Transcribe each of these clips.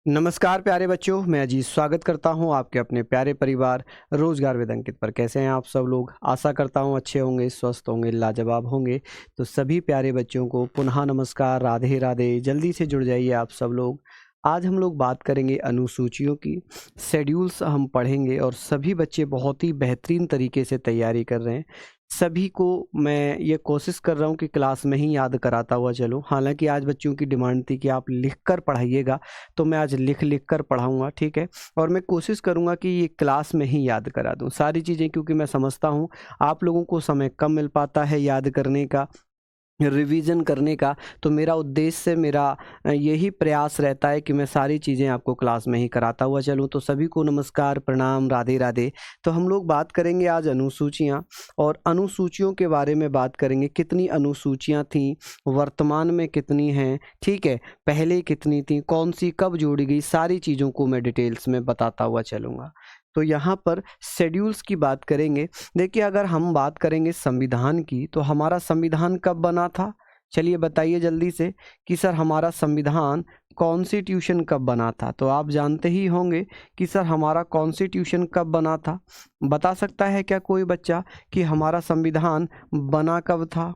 नमस्कार प्यारे बच्चों, मैं अजीत स्वागत करता हूं आपके अपने प्यारे परिवार रोजगार विद अंकित पर। कैसे हैं आप सब लोग? आशा करता हूं अच्छे होंगे, स्वस्थ होंगे, लाजवाब होंगे। तो सभी प्यारे बच्चों को पुनः नमस्कार, राधे राधे। जल्दी से जुड़ जाइए आप सब लोग। आज हम लोग बात करेंगे अनुसूचियों की, शेड्यूल्स हम पढ़ेंगे और सभी बच्चे बहुत ही बेहतरीन तरीके से तैयारी कर रहे हैं। सभी को मैं ये कोशिश कर रहा हूँ कि क्लास में ही याद कराता हुआ चलूँ। हालांकि आज बच्चों की डिमांड थी कि आप लिख कर पढ़ाइएगा, तो मैं आज लिख कर पढ़ाऊँगा, ठीक है। और मैं कोशिश करूँगा कि ये क्लास में ही याद करा दूँ सारी चीज़ें, क्योंकि मैं समझता हूँ आप लोगों को समय कम मिल पाता है याद करने का, रिवीजन करने का। तो मेरा उद्देश्य, मेरा यही प्रयास रहता है कि मैं सारी चीज़ें आपको क्लास में ही कराता हुआ चलूँ। तो सभी को नमस्कार, प्रणाम, राधे राधे। तो हम लोग बात करेंगे आज अनुसूचियाँ, और अनुसूचियों के बारे में बात करेंगे। कितनी अनुसूचियाँ थीं, वर्तमान में कितनी हैं, ठीक है, पहले कितनी थी, कौन सी कब जोड़ी गई, सारी चीज़ों को मैं डिटेल्स में बताता हुआ चलूँगा। तो यहाँ पर शेड्यूल्स की बात करेंगे। देखिए, अगर हम बात करेंगे संविधान की, तो हमारा संविधान कब बना था? चलिए बताइए जल्दी से कि सर हमारा संविधान कॉन्स्टिट्यूशन कब बना था? तो आप जानते ही होंगे कि सर हमारा कॉन्स्टिट्यूशन कब बना था। बता सकता है क्या कोई बच्चा कि हमारा संविधान बना कब था,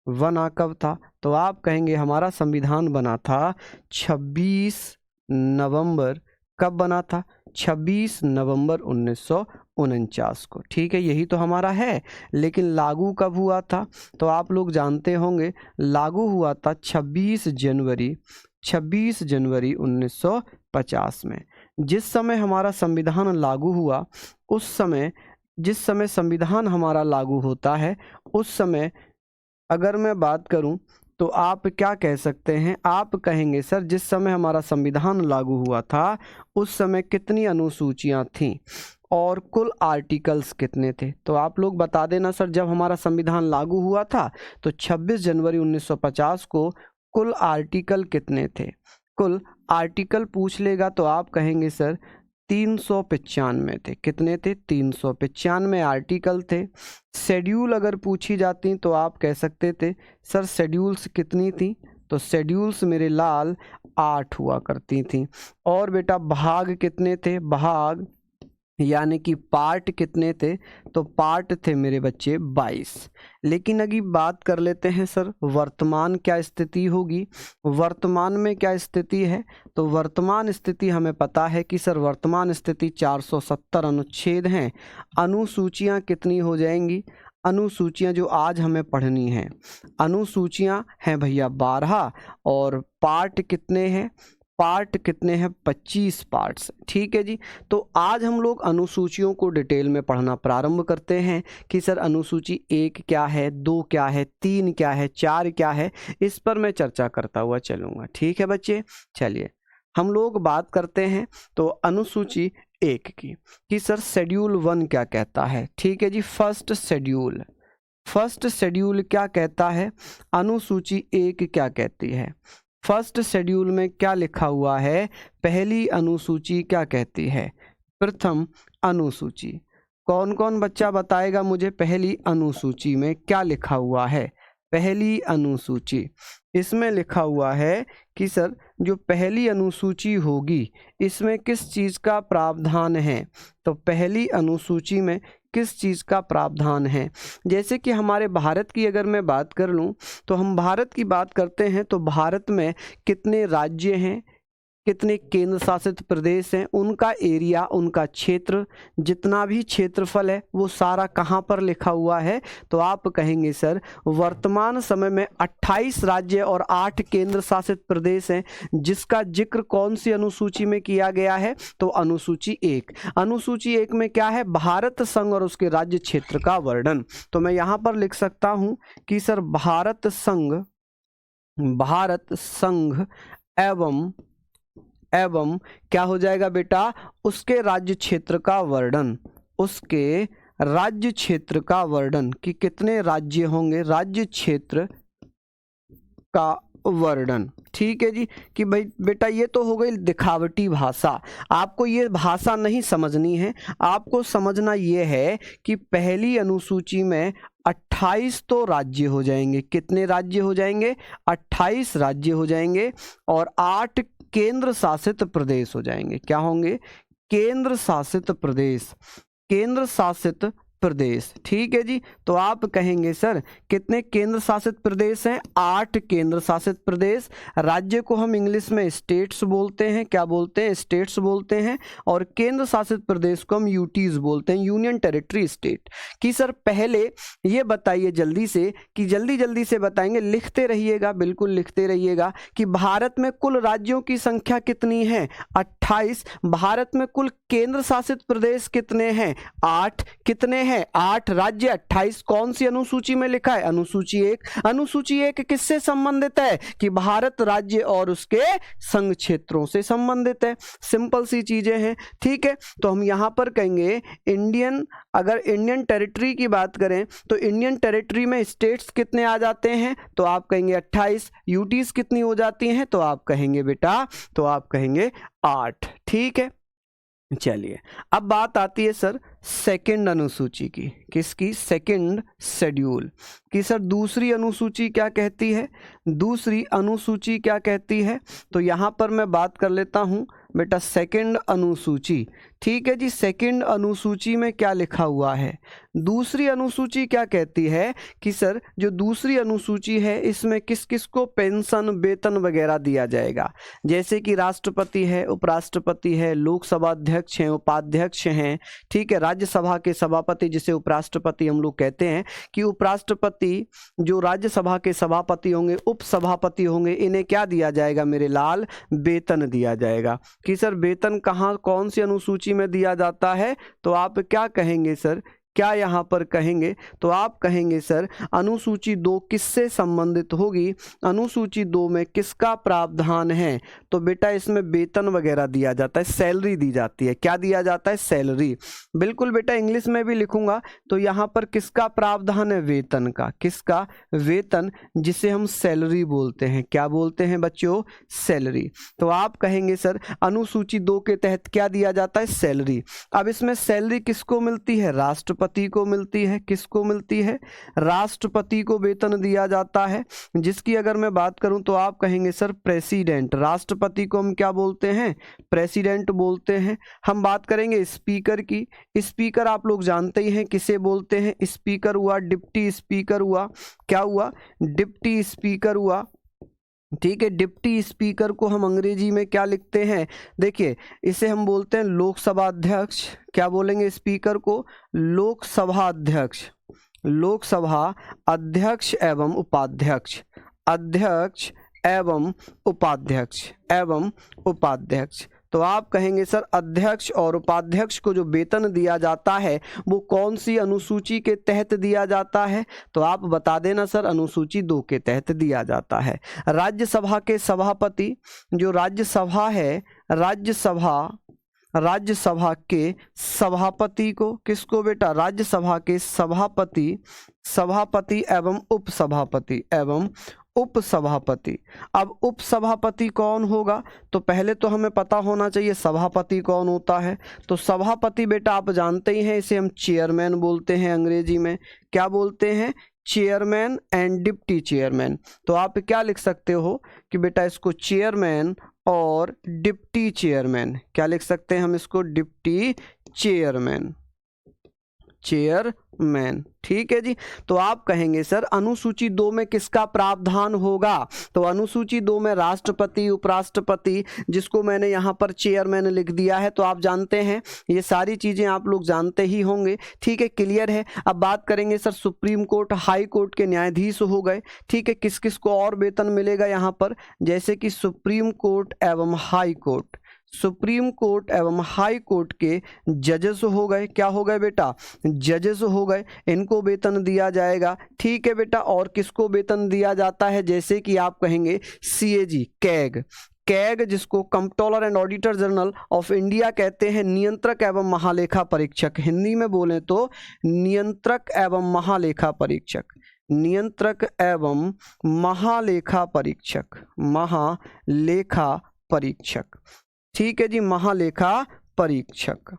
कब था? तो आप कहेंगे हमारा संविधान बना था 26 नवंबर। कब बना था? 26 नवंबर 1949 को, ठीक है। यही तो हमारा है। लेकिन लागू कब हुआ था? तो आप लोग जानते होंगे, लागू हुआ था 26 जनवरी 1950 में। जिस समय हमारा संविधान लागू हुआ, उस समय, जिस समय संविधान हमारा लागू होता है, उस समय अगर मैं बात करूं तो आप क्या कह सकते हैं? आप कहेंगे सर जिस समय हमारा संविधान लागू हुआ था उस समय कितनी अनुसूचियां थीं और कुल आर्टिकल्स कितने थे? तो आप लोग बता देना सर, जब हमारा संविधान लागू हुआ था तो 26 जनवरी 1950 को कुल आर्टिकल कितने थे? कुल आर्टिकल पूछ लेगा तो आप कहेंगे सर 395 थे। कितने थे? 395 आर्टिकल थे। शेड्यूल अगर पूछी जाती तो आप कह सकते थे सर शेड्यूल्स कितनी थी? तो शेड्यूल्स मेरे लाल 8 हुआ करती थी। और बेटा भाग कितने थे? भाग यानी कि पार्ट कितने थे? तो पार्ट थे मेरे बच्चे 22। लेकिन अभी बात कर लेते हैं सर वर्तमान क्या स्थिति होगी। वर्तमान में क्या स्थिति है? तो वर्तमान स्थिति हमें पता है कि सर वर्तमान स्थिति 470 अनुच्छेद हैं। अनुसूचियां कितनी हो जाएंगी? अनुसूचियां जो आज हमें पढ़नी हैं, अनुसूचियां हैं भैया 12। और पार्ट कितने हैं? पार्ट कितने हैं? 25 पार्ट्स, ठीक है जी। तो आज हम लोग अनुसूचियों को डिटेल में पढ़ना प्रारंभ करते हैं कि सर अनुसूची 1 क्या है, 2 क्या है, 3 क्या है, 4 क्या है। इस पर मैं चर्चा करता हुआ चलूँगा, ठीक है बच्चे। चलिए हम लोग बात करते हैं तो अनुसूची 1 की, कि सर शेड्यूल 1 क्या कहता है, ठीक है जी। फर्स्ट शेड्यूल क्या कहता है? अनुसूची 1 क्या कहती है? फर्स्ट शेड्यूल में क्या लिखा हुआ है? पहली अनुसूची क्या कहती है? प्रथम अनुसूची। कौन कौन बच्चा बताएगा मुझे पहली अनुसूची में क्या लिखा हुआ है? पहली अनुसूची, इसमें लिखा हुआ है कि सर जो पहली अनुसूची होगी इसमें किस चीज़ का प्रावधान है? तो पहली अनुसूची में किस चीज़ का प्रावधान है? जैसे कि हमारे भारत की अगर मैं बात कर लूँ, तो हम भारत की बात करते हैं तो भारत में कितने राज्य हैं, कितने केंद्र शासित प्रदेश हैं, उनका एरिया, उनका क्षेत्र, जितना भी क्षेत्रफल है वो सारा कहाँ पर लिखा हुआ है? तो आप कहेंगे सर वर्तमान समय में 28 राज्य और 8 केंद्र शासित प्रदेश हैं, जिसका जिक्र कौन सी अनुसूची में किया गया है? तो अनुसूची 1। अनुसूची 1 में क्या है? भारत संघ और उसके राज्य क्षेत्र का वर्णन। तो मैं यहाँ पर लिख सकता हूँ कि सर भारत संघ एवं क्या हो जाएगा बेटा? उसके राज्य क्षेत्र का वर्णन। उसके राज्य क्षेत्र का वर्णन कि कितने राज्य होंगे, राज्य क्षेत्र का वर्णन, ठीक है जी। कि भाई बेटा ये तो हो गई दिखावटी भाषा, आपको ये भाषा नहीं समझनी है। आपको समझना ये है कि पहली अनुसूची में 28 तो राज्य हो जाएंगे। कितने राज्य हो जाएंगे? 28 राज्य हो जाएंगे। और 8 केंद्र शासित प्रदेश हो जाएंगे। क्या होंगे? केंद्र शासित प्रदेश, केंद्र शासित प्रदेश। ठीक है जी। तो आप कहेंगे सर कितने केंद्र शासित प्रदेश हैं? 8 केंद्र शासित प्रदेश। राज्य को हम इंग्लिश में स्टेट्स बोलते हैं। क्या बोलते हैं? स्टेट्स बोलते हैं। और केंद्र शासित प्रदेश को हम यूटीज बोलते हैं, यूनियन टेरिटरी स्टेट। कि सर पहले ये बताइए जल्दी से, कि जल्दी से बताएंगे, लिखते रहिएगा, बिल्कुल लिखते रहिएगा कि भारत में कुल राज्यों की संख्या कितनी है? 28। भारत में कुल केंद्र शासित प्रदेश कितने हैं? 8। कितने हैं? 8 राज्य, 28। कौन सी अनुसूची में लिखा है? अनुसूची 1। अनुसूची 1 किससे संबंधित है? कि भारत राज्य और उसके संघ क्षेत्रों से संबंधित है। सिंपल सी चीजें हैं। ठीक है। तो हम यहां पर कहेंगे इंडियन, अगर इंडियन टेरिटरी की बात करें तो इंडियन टेरिटरी में स्टेट्स कितने आ जाते हैं? तो आप कहेंगे 28। यूटीज कितनी हो जाती हैं? तो आप कहेंगे बेटा, तो आप कहेंगे 8। ठीक है। चलिए अब बात आती है सर सेकंड अनुसूची की। किसकी? सेकंड शेड्यूल की। सर दूसरी अनुसूची क्या कहती है? दूसरी अनुसूची क्या कहती है? तो यहां पर मैं बात कर लेता हूं बेटा सेकंड अनुसूची। ठीक है जी। सेकंड अनुसूची में क्या लिखा हुआ है? दूसरी अनुसूची क्या कहती है कि सर जो दूसरी अनुसूची है इसमें किस किस को पेंशन, वेतन वगैरह दिया जाएगा? जैसे कि राष्ट्रपति है, उपराष्ट्रपति है, लोकसभा अध्यक्ष हैं, उपाध्यक्ष हैं। ठीक है। राज्यसभा के सभापति जिसे उपराष्ट्रपति हम लोग कहते हैं, कि उपराष्ट्रपति जो राज्यसभा के सभापति होंगे, उपसभापति होंगे, इन्हें क्या दिया जाएगा मेरे लाल? वेतन दिया जाएगा। कि सर वेतन कहाँ, कौन सी अनुसूची में दिया जाता है? तो आप क्या कहेंगे सर? क्या यहां पर कहेंगे? तो आप कहेंगे सर अनुसूची 2 किससे संबंधित होगी? अनुसूची 2 में किसका प्रावधान है? तो बेटा इसमें वेतन वगैरह दिया जाता है, सैलरी दी जाती है। क्या दिया जाता है? सैलरी। बिल्कुल बेटा इंग्लिश में भी लिखूंगा तो यहां पर किसका प्रावधान है? वेतन का। किसका? वेतन, जिसे हम सैलरी बोलते हैं। क्या बोलते हैं बच्चों? सैलरी। तो आप कहेंगे सर अनुसूची 2 के तहत क्या दिया जाता है? सैलरी। अब इसमें सैलरी किसको मिलती है? राष्ट्रपति को मिलती है। किसको मिलती है? राष्ट्रपति को वेतन दिया जाता है। जिसकी अगर मैं बात करूं तो आप कहेंगे सर प्रेसिडेंट। राष्ट्रपति को हम क्या बोलते हैं? प्रेसिडेंट बोलते हैं। हम बात करेंगे स्पीकर की। स्पीकर आप लोग जानते ही हैं किसे बोलते हैं? स्पीकर हुआ, डिप्टी स्पीकर हुआ। क्या हुआ? डिप्टी स्पीकर हुआ। ठीक है। डिप्टी स्पीकर को हम अंग्रेजी में क्या लिखते हैं? देखिए इसे हम बोलते हैं लोकसभा अध्यक्ष। क्या बोलेंगे स्पीकर को? लोकसभा अध्यक्ष। लोकसभा अध्यक्ष एवं उपाध्यक्ष। अध्यक्ष एवं उपाध्यक्ष, एवं उपाध्यक्ष। तो आप कहेंगे सर अध्यक्ष और उपाध्यक्ष को जो वेतन दिया जाता है वो कौन सी अनुसूची के तहत दिया जाता है? तो आप बता देना सर अनुसूची 2 के तहत दिया जाता है। राज्यसभा के सभापति, जो राज्यसभा है, राज्यसभा के सभापति को, किसको बेटा? राज्यसभा के सभापति, सभापति एवं उपसभापति। अब उपसभापति कौन होगा? तो पहले तो हमें पता होना चाहिए सभापति कौन होता है। तो सभापति बेटा आप जानते ही हैं, इसे हम चेयरमैन बोलते हैं अंग्रेजी में। क्या बोलते हैं? Chairman and deputy chairman. तो आप क्या लिख सकते हो कि बेटा इसको चेयरमैन और डिप्टी चेयरमैन। क्या लिख सकते हैं हम इसको? Deputy chairman, chairman. ठीक है जी। तो आप कहेंगे सर अनुसूची 2 में किसका प्रावधान होगा? तो अनुसूची 2 में राष्ट्रपति, उपराष्ट्रपति, जिसको मैंने यहाँ पर चेयरमैन लिख दिया है। तो आप जानते हैं ये सारी चीजें आप लोग जानते ही होंगे। ठीक है, क्लियर है। अब बात करेंगे sir supreme court, high court के न्यायाधीश हो गए। ठीक है, किस किस को और वेतन मिलेगा यहाँ पर? जैसे कि सुप्रीम कोर्ट एवं हाई कोर्ट, सुप्रीम कोर्ट एवं हाई कोर्ट के जजेस हो गए। क्या हो गए बेटा? जजेस हो गए। इनको वेतन दिया जाएगा। ठीक है बेटा। और किसको वेतन दिया जाता है? जैसे कि आप कहेंगे सीएजी, कैग, कैग जिसको controller and auditor general of India कहते हैं, नियंत्रक एवं महालेखा परीक्षक। हिंदी में बोले तो नियंत्रक एवं महालेखा परीक्षक, नियंत्रक एवं महालेखा परीक्षक, महालेखा परीक्षक। ठीक है जी, महालेखा परीक्षक।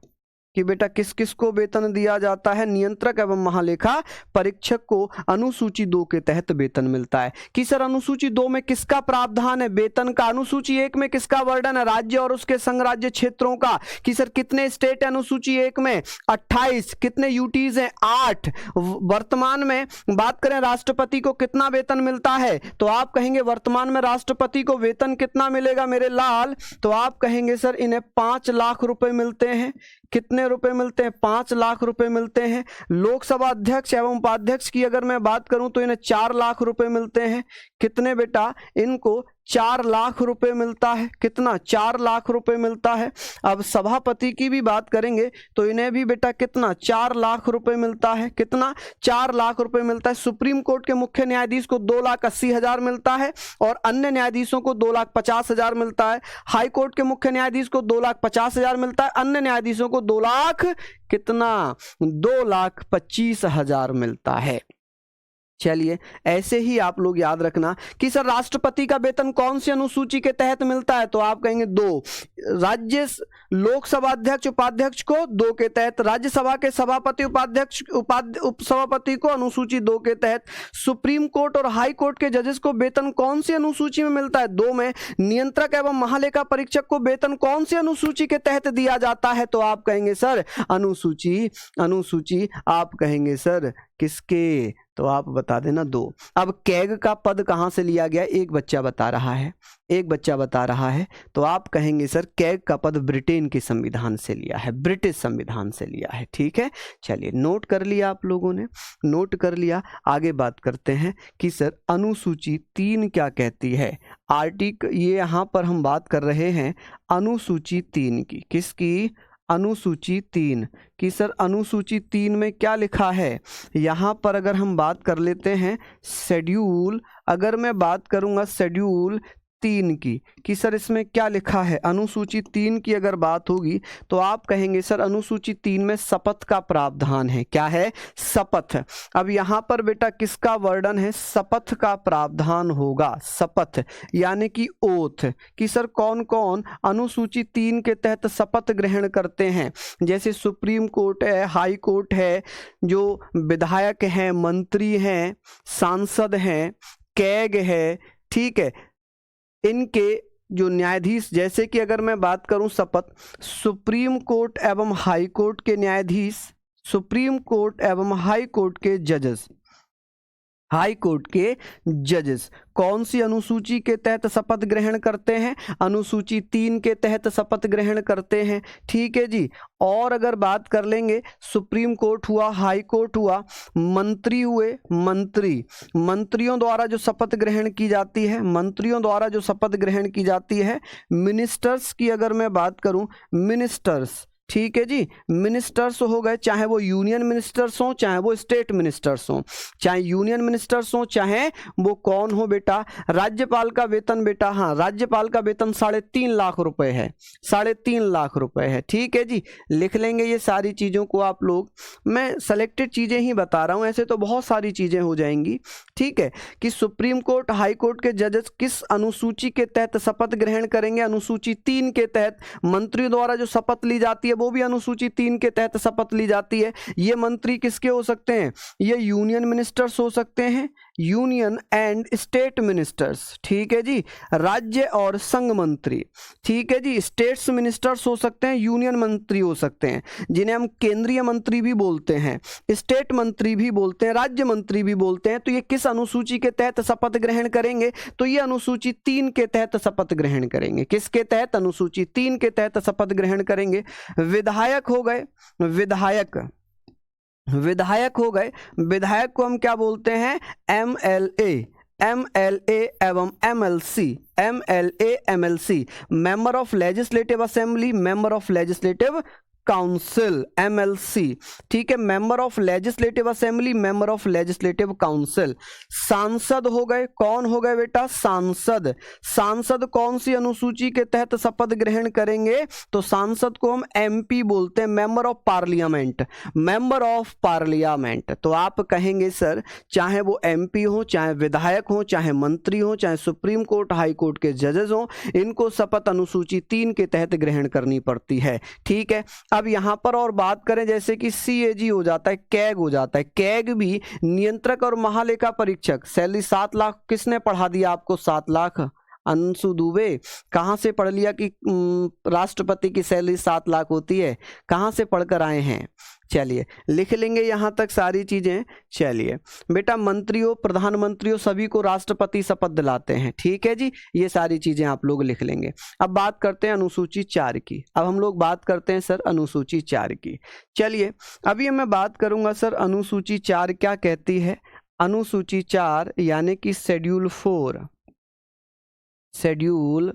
कि बेटा किस किस को वेतन दिया जाता है, नियंत्रक एवं महालेखा परीक्षक को अनुसूची 2 के तहत वेतन मिलता है। कि सर अनुसूची 2 में किसका प्रावधान है वेतन का, अनुसूची 1 में किसका वर्णन है, राज्य और उसके संघ राज्य क्षेत्रों का। कि सर कितने स्टेट है अनुसूची 1 में, 28, कितने यूटीज हैं, 8। वर्तमान में बात करें राष्ट्रपति को कितना वेतन मिलता है, तो आप कहेंगे वर्तमान में राष्ट्रपति को वेतन कितना मिलेगा मेरे लाल, तो आप कहेंगे सर इन्हें 5 लाख रुपए मिलते हैं। कितने रुपए मिलते हैं, 5 लाख रुपए मिलते हैं। लोकसभा अध्यक्ष एवं उपाध्यक्ष की अगर मैं बात करूं तो इन्हें 4 लाख रुपए मिलते हैं। कितने बेटा, इनको 4 लाख रुपए मिलता है। कितना, 4 लाख रुपए मिलता है। अब सभापति की भी बात करेंगे तो इन्हें भी बेटा कितना, 4 लाख रुपए मिलता है। कितना, 4 लाख रुपए मिलता है। सुप्रीम कोर्ट के मुख्य न्यायाधीश को 2,80,000 मिलता है और अन्य न्यायाधीशों को 2,50,000 मिलता है। हाई कोर्ट के मुख्य न्यायाधीश को 2,50,000 मिलता है, अन्य न्यायाधीशों को 2 लाख कितना, 2,25,000 मिलता है। चलिए ऐसे ही आप लोग याद रखना कि सर राष्ट्रपति का वेतन कौन सी अनुसूची के तहत मिलता है, तो आप कहेंगे 2। राज्य लोकसभा अध्यक्ष उपाध्यक्ष को 2 के तहत, राज्यसभा के सभापति उपाध्यक्ष उपसभापति को अनुसूची 2 के तहत। सुप्रीम कोर्ट और हाई कोर्ट के जजेस को वेतन कौन सी अनुसूची में मिलता है, 2 में। नियंत्रक एवं महालेखा परीक्षक को वेतन कौन सी अनुसूची के तहत दिया जाता है, तो आप कहेंगे सर अनुसूची आप कहेंगे सर किसके, तो आप बता देना 2। अब कैग का पद कहां से लिया गया, एक बच्चा बता रहा है, तो आप कहेंगे सर कैग का पद ब्रिटेन के संविधान से लिया है, ब्रिटिश संविधान से लिया है। ठीक है, चलिए नोट कर लिया आप लोगों ने, नोट कर लिया। आगे बात करते हैं कि सर अनुसूची 3 क्या कहती है। ये यहां पर हम बात कर रहे हैं अनुसूची 3 की, किसकी, अनुसूची 3 कि सर अनुसूची 3 में क्या लिखा है। यहाँ पर अगर हम बात कर लेते हैं शेड्यूल, अगर मैं बात करूँगा शेड्यूल 3 की कि सर इसमें क्या लिखा है, अनुसूची 3 की अगर बात होगी तो आप कहेंगे सर अनुसूची 3 में शपथ का प्रावधान है। क्या है, शपथ। अब यहाँ पर बेटा किसका वर्णन है, शपथ का प्रावधान होगा, शपथ यानी कि ओथ। कि सर कौन कौन अनुसूची 3 के तहत शपथ ग्रहण करते हैं, जैसे सुप्रीम कोर्ट है, हाई कोर्ट है, जो विधायक हैं, मंत्री हैं, सांसद हैं, कैग है, ठीक है, इनके जो न्यायाधीश, जैसे कि अगर मैं बात करूं शपथ, सुप्रीम कोर्ट एवं हाई कोर्ट के न्यायाधीश, सुप्रीम कोर्ट एवं हाई कोर्ट के जजेस, हाई कोर्ट के जजेस कौन सी अनुसूची के तहत शपथ ग्रहण करते हैं, अनुसूची 3 के तहत शपथ ग्रहण करते हैं। ठीक है जी। और अगर बात कर लेंगे सुप्रीम कोर्ट हुआ, हाई कोर्ट हुआ, मंत्री हुए, मंत्रियों द्वारा जो शपथ ग्रहण की जाती है, मंत्रियों द्वारा जो शपथ ग्रहण की जाती है। मिनिस्टर्स की अगर मैं बात करूं, मिनिस्टर्स, ठीक है जी, मिनिस्टर्स हो गए, चाहे वो यूनियन मिनिस्टर्स हो, चाहे वो स्टेट मिनिस्टर्स हो, चाहे यूनियन मिनिस्टर्स हो, चाहे वो कौन हो बेटा। राज्यपाल का वेतन बेटा, हाँ राज्यपाल का वेतन 3.5 लाख रुपए है, 3.5 लाख रुपए है। ठीक है जी, लिख लेंगे ये सारी चीज़ों को आप लोग, मैं सेलेक्टेड चीज़ें ही बता रहा हूँ, ऐसे तो बहुत सारी चीज़ें हो जाएंगी। ठीक है, कि सुप्रीम कोर्ट हाई कोर्ट के जजेस किस अनुसूची के तहत शपथ ग्रहण करेंगे, अनुसूची 3 के तहत। मंत्रियों द्वारा जो शपथ ली जाती है वो भी अनुसूची 3 के तहत शपथ ली जाती है। ये मंत्री किसके हो सकते हैं, ये यूनियन मिनिस्टर्स हो सकते हैं, यूनियन एंड स्टेट मिनिस्टर्स। ठीक है जी, राज्य और संघ मंत्री। ठीक है जी, स्टेट्स मिनिस्टर्स हो सकते हैं, यूनियन मंत्री हो सकते हैं, जिन्हें हम केंद्रीय मंत्री भी बोलते हैं, स्टेट मंत्री भी बोलते हैं, राज्य मंत्री भी बोलते हैं। तो ये किस अनुसूची के तहत शपथ ग्रहण करेंगे, तो ये अनुसूची 3 के तहत शपथ ग्रहण करेंगे। किसके तहत, अनुसूची 3 के तहत शपथ ग्रहण करेंगे। विधायक हो गए, विधायक हो गए, विधायक को हम क्या बोलते हैं, एमएलए एवं MLC, member of legislative assembly, member of legislative council, MLC. ठीक है, member of legislative assembly, member of legislative council. सांसद हो गए, कौन हो गए बेटा, सांसद। सांसद कौन सी अनुसूची के तहत शपथ ग्रहण करेंगे, तो सांसद को हम एमपी बोलते हैं, member of parliament, member of parliament. तो आप कहेंगे सर चाहे वो एमपी हो, चाहे विधायक हो, चाहे मंत्री हो, चाहे सुप्रीम कोर्ट हाई कोर्ट के जजेस हो, इनको शपथ अनुसूची 3 के तहत ग्रहण करनी पड़ती है। ठीक है, अब यहाँ पर और बात करें जैसे कि CAG हो जाता है, कैग हो जाता है। कैग भी नियंत्रक और महालेखा परीक्षक, सैलरी 7 लाख किसने पढ़ा दिया आपको? 7 लाख अंशु दुबे। कहाँ से पढ़ लिया कि राष्ट्रपति की सैलरी 7 लाख होती है? कहाँ से पढ़कर आए हैं? चलिए लिख लेंगे यहाँ तक सारी चीजें। चलिए बेटा, मंत्रियों, प्रधानमंत्रियों सभी को राष्ट्रपति शपथ दिलाते हैं, ठीक है जी, ये सारी चीजें आप लोग लिख लेंगे। अब बात करते हैं अनुसूची 4 की। अब हम लोग बात करते हैं सर अनुसूची 4 की। चलिए अभी मैं बात करूंगा सर अनुसूची 4 क्या कहती है। अनुसूची 4 यानी कि शेड्यूल 4, शेड्यूल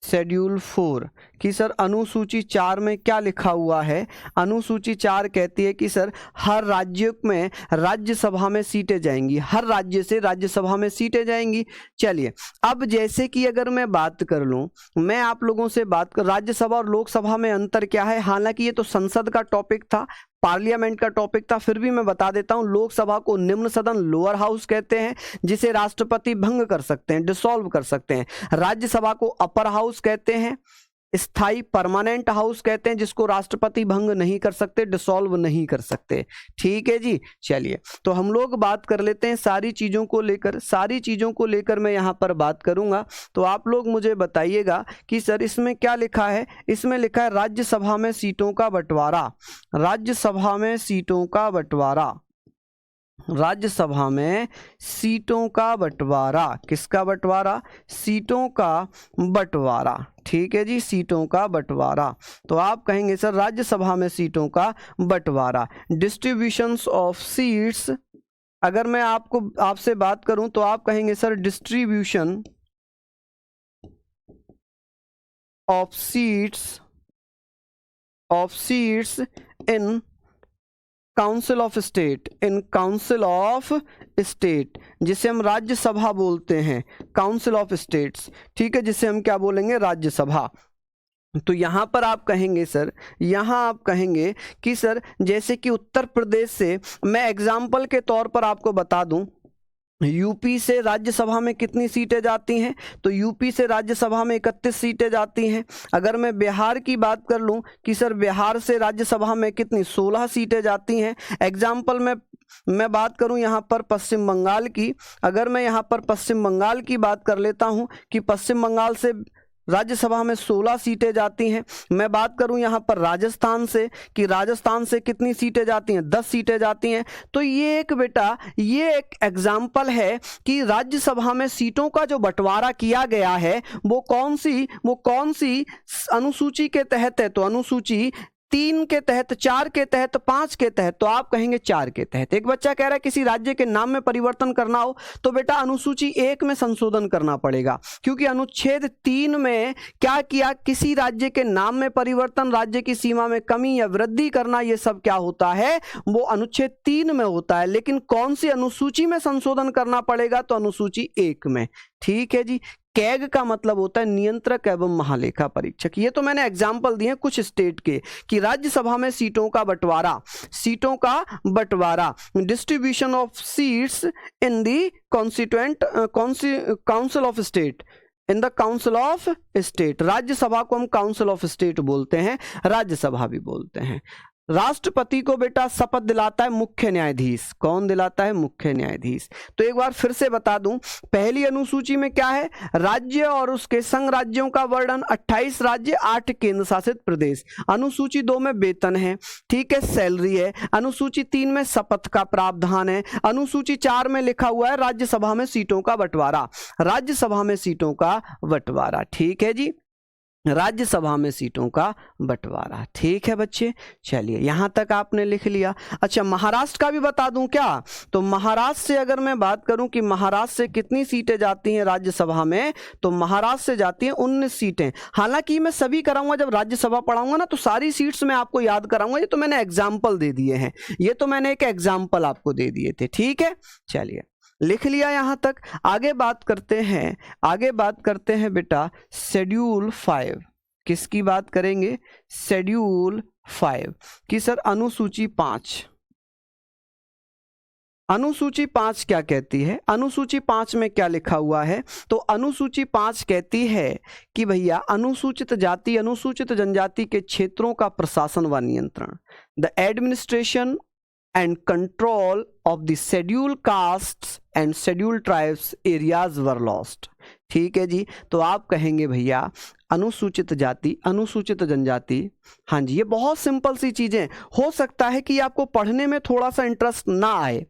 4 कि सर अनुसूची 4 में क्या लिखा हुआ है। अनुसूची 4 कहती है कि सर हर राज्य में राज्यसभा में सीटें जाएंगी, हर राज्य से राज्यसभा में सीटें जाएंगी। चलिए अब जैसे कि अगर मैं बात कर लूं, मैं आप लोगों से बात कर, राज्यसभा और लोकसभा में अंतर क्या है। हालांकि ये तो संसद का टॉपिक था, पार्लियामेंट का टॉपिक था, फिर भी मैं बता देता हूं। लोकसभा को निम्न सदन, लोअर हाउस कहते हैं, जिसे राष्ट्रपति भंग कर सकते हैं, डिसॉल्व कर सकते हैं। राज्यसभा को अपर हाउस कहते हैं, स्थायी परमानेंट हाउस कहते हैं, जिसको राष्ट्रपति भंग नहीं कर सकते, डिसॉल्व नहीं कर सकते, ठीक है जी। चलिए तो हम लोग बात कर लेते हैं सारी चीजों को लेकर, सारी चीजों को लेकर मैं यहाँ पर बात करूंगा। तो आप लोग मुझे बताइएगा कि सर इसमें क्या लिखा है। इसमें लिखा है राज्यसभा में सीटों का बंटवारा, राज्यसभा में सीटों का बंटवारा, राज्यसभा में सीटों का बंटवारा। किसका बंटवारा? सीटों का बंटवारा, ठीक है जी, सीटों का बंटवारा। तो आप कहेंगे सर राज्यसभा में सीटों का बंटवारा, डिस्ट्रीब्यूशंस ऑफ सीट्स। अगर मैं आपसे बात करूं तो आप कहेंगे sir distribution of seats in council of state, in council of state, जिसे हम राज्यसभा बोलते हैं, काउंसिल ऑफ स्टेट्स, ठीक है, जिसे हम क्या बोलेंगे? राज्यसभा। तो यहां पर आप कहेंगे सर, यहां आप कहेंगे कि सर जैसे कि उत्तर प्रदेश से, मैं एग्जाम्पल के तौर पर आपको बता दूं, यूपी से राज्यसभा में कितनी सीटें जाती हैं? तो यूपी से राज्यसभा में 31 सीटें जाती हैं। अगर मैं बिहार की बात कर लूं कि सर बिहार से राज्यसभा में कितनी, 16 सीटें जाती हैं। एग्जाम्पल में मैं बात करूं यहाँ पर पश्चिम बंगाल की, अगर मैं यहाँ पर पश्चिम बंगाल की बात कर लेता हूं कि पश्चिम बंगाल से राज्यसभा में 16 सीटें जाती हैं। मैं बात करूं यहाँ पर राजस्थान से कि राजस्थान से कितनी सीटें जाती हैं? 10 सीटें जाती हैं। तो ये एक बेटा, ये एक एग्जाम्पल है कि राज्यसभा में सीटों का जो बंटवारा किया गया है वो कौन सी अनुसूची के तहत है। तो अनुसूची 3 के तहत, 4 के तहत, 5 के तहत। तो आप कहेंगे 4 के तहत। एक बच्चा कह रहा है किसी राज्य के नाम में परिवर्तन करना हो तो बेटा अनुसूची 1 में संशोधन करना पड़ेगा, क्योंकि अनुच्छेद 3 में क्या किया, किसी राज्य के नाम में परिवर्तन, राज्य की सीमा में कमी या वृद्धि करना, ये सब क्या होता है, वो अनुच्छेद 3 में होता है। लेकिन कौन सी अनुसूची में संशोधन करना पड़ेगा? तो अनुसूची 1 में, ठीक है जी। कैग का मतलब होता है नियंत्रक एवं महालेखा परीक्षक। ये तो मैंने एग्जाम्पल दिए कुछ स्टेट के कि राज्यसभा में सीटों का बंटवारा, सीटों का बंटवारा, distribution of seats in the constituent council of state, in the council of state. Rajya Sabha को हम काउंसिल ऑफ स्टेट बोलते हैं, राज्यसभा भी बोलते हैं। राष्ट्रपति को बेटा शपथ दिलाता है मुख्य न्यायाधीश। कौन दिलाता है? मुख्य न्यायाधीश। तो एक बार फिर से बता दूं, पहली अनुसूची में क्या है? राज्य और उसके संघ राज्यों का वर्णन, 28 राज्य, 8 केंद्र शासित प्रदेश। अनुसूची 2 में वेतन है, ठीक है, सैलरी है। अनुसूची 3 में शपथ का प्रावधान है। अनुसूची 4 में लिखा हुआ है राज्यसभा में सीटों का बंटवारा, राज्यसभा में सीटों का बंटवारा, ठीक है जी, राज्यसभा में सीटों का बंटवारा, ठीक है बच्चे। चलिए यहां तक आपने लिख लिया। अच्छा महाराष्ट्र का भी बता दूं क्या? तो महाराष्ट्र से अगर मैं बात करूं कि महाराष्ट्र से कितनी सीटें जाती हैं राज्यसभा में, तो महाराष्ट्र से जाती हैं 19 सीटें। हालांकि मैं सभी कराऊंगा, जब राज्यसभा पढ़ाऊंगा ना तो सारी सीट्स मैं आपको याद कराऊंगा। ये तो मैंने एग्जाम्पल दे दिए हैं, ये तो मैंने एक एग्जाम्पल आपको दे दिए थे, ठीक है। चलिए लिख लिया यहां तक। आगे बात करते हैं बेटा शेड्यूल 5। किसकी बात करेंगे? शेड्यूल 5 कि सर अनुसूची 5, अनुसूची 5 क्या कहती है? अनुसूची 5 में क्या लिखा हुआ है? तो अनुसूची 5 कहती है कि भैया अनुसूचित जाति अनुसूचित जनजाति के क्षेत्रों का प्रशासन व नियंत्रण, the administration and control of the schedule castes and schedule tribes areas were lost. ठीक है जी, तो आप कहेंगे भैया अनुसूचित जाति अनुसूचित जनजाति, हाँ जी, ये बहुत सिंपल सी चीजें, हो सकता है कि आपको पढ़ने में थोड़ा सा इंटरेस्ट ना आए,